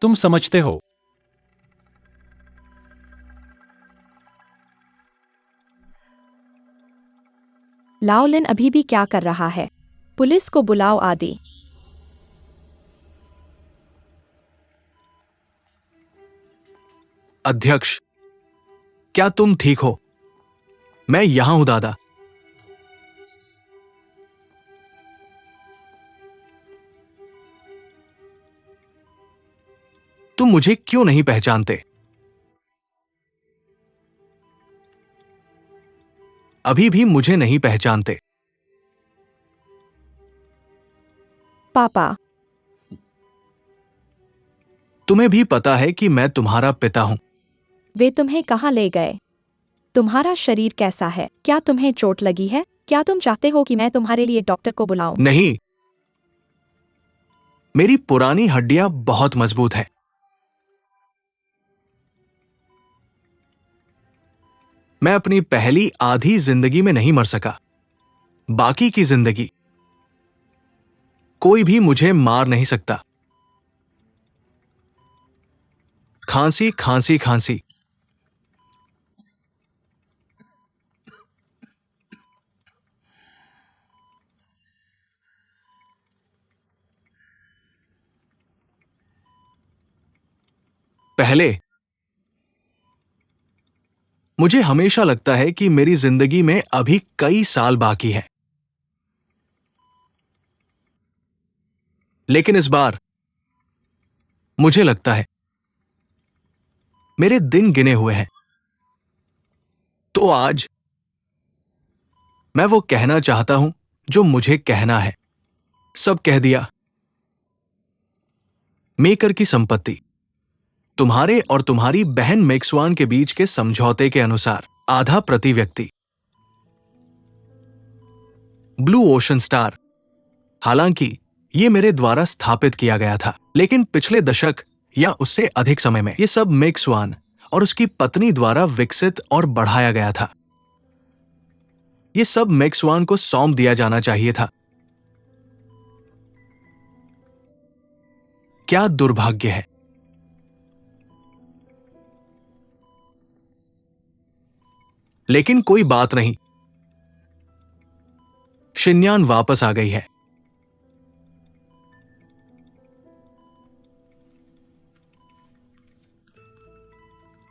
तुम समझते हो? लाओलिन अभी भी क्या कर रहा है? पुलिस को बुलाओ आदि। अध्यक्ष, क्या तुम ठीक हो? मैं यहां हूं दादा। तुम मुझे क्यों नहीं पहचानते? अभी भी मुझे नहीं पहचानते? पापा, तुम्हें भी पता है कि मैं तुम्हारा पिता हूं। वे तुम्हें कहाँ ले गए? तुम्हारा शरीर कैसा है? क्या तुम्हें चोट लगी है? क्या तुम चाहते हो कि मैं तुम्हारे लिए डॉक्टर को बुलाऊं? नहीं, मेरी पुरानी हड्डियां बहुत मजबूत हैं। मैं अपनी पहली आधी जिंदगी में नहीं मर सका। बाकी की जिंदगी कोई भी मुझे मार नहीं सकता। खांसी खांसी खांसी। पहले मुझे हमेशा लगता है कि मेरी जिंदगी में अभी कई साल बाकी हैं। लेकिन इस बार मुझे लगता है मेरे दिन गिने हुए हैं। तो आज मैं वो कहना चाहता हूं जो मुझे कहना है। सब कह दिया। मेकर की संपत्ति तुम्हारे और तुम्हारी बहन मेक्सवान के बीच के समझौते के अनुसार आधा प्रति व्यक्ति। ब्लू ओशन स्टार, हालांकि ये मेरे द्वारा स्थापित किया गया था, लेकिन पिछले दशक या उससे अधिक समय में ये सब मेक्सवान और उसकी पत्नी द्वारा विकसित और बढ़ाया गया था। ये सब मेक्सवान को सौंप दिया जाना चाहिए था। क्या दुर्भाग्य है। लेकिन कोई बात नहीं, शिन्यान वापस आ गई है।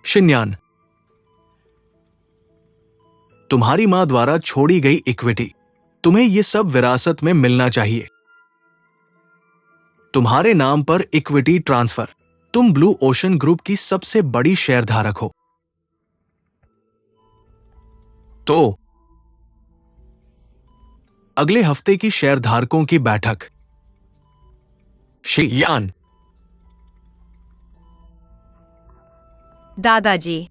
शिन्यान, तुम्हारी मां द्वारा छोड़ी गई इक्विटी, तुम्हें यह सब विरासत में मिलना चाहिए। तुम्हारे नाम पर इक्विटी ट्रांसफर। तुम ब्लू ओशन ग्रुप की सबसे बड़ी शेयरधारक हो। तो अगले हफ्ते की शेयरधारकों की बैठक। शियान, दादाजी,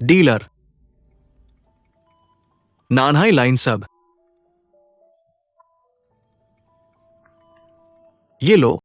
डीलर, नानहाई लाइन सब। ये लो।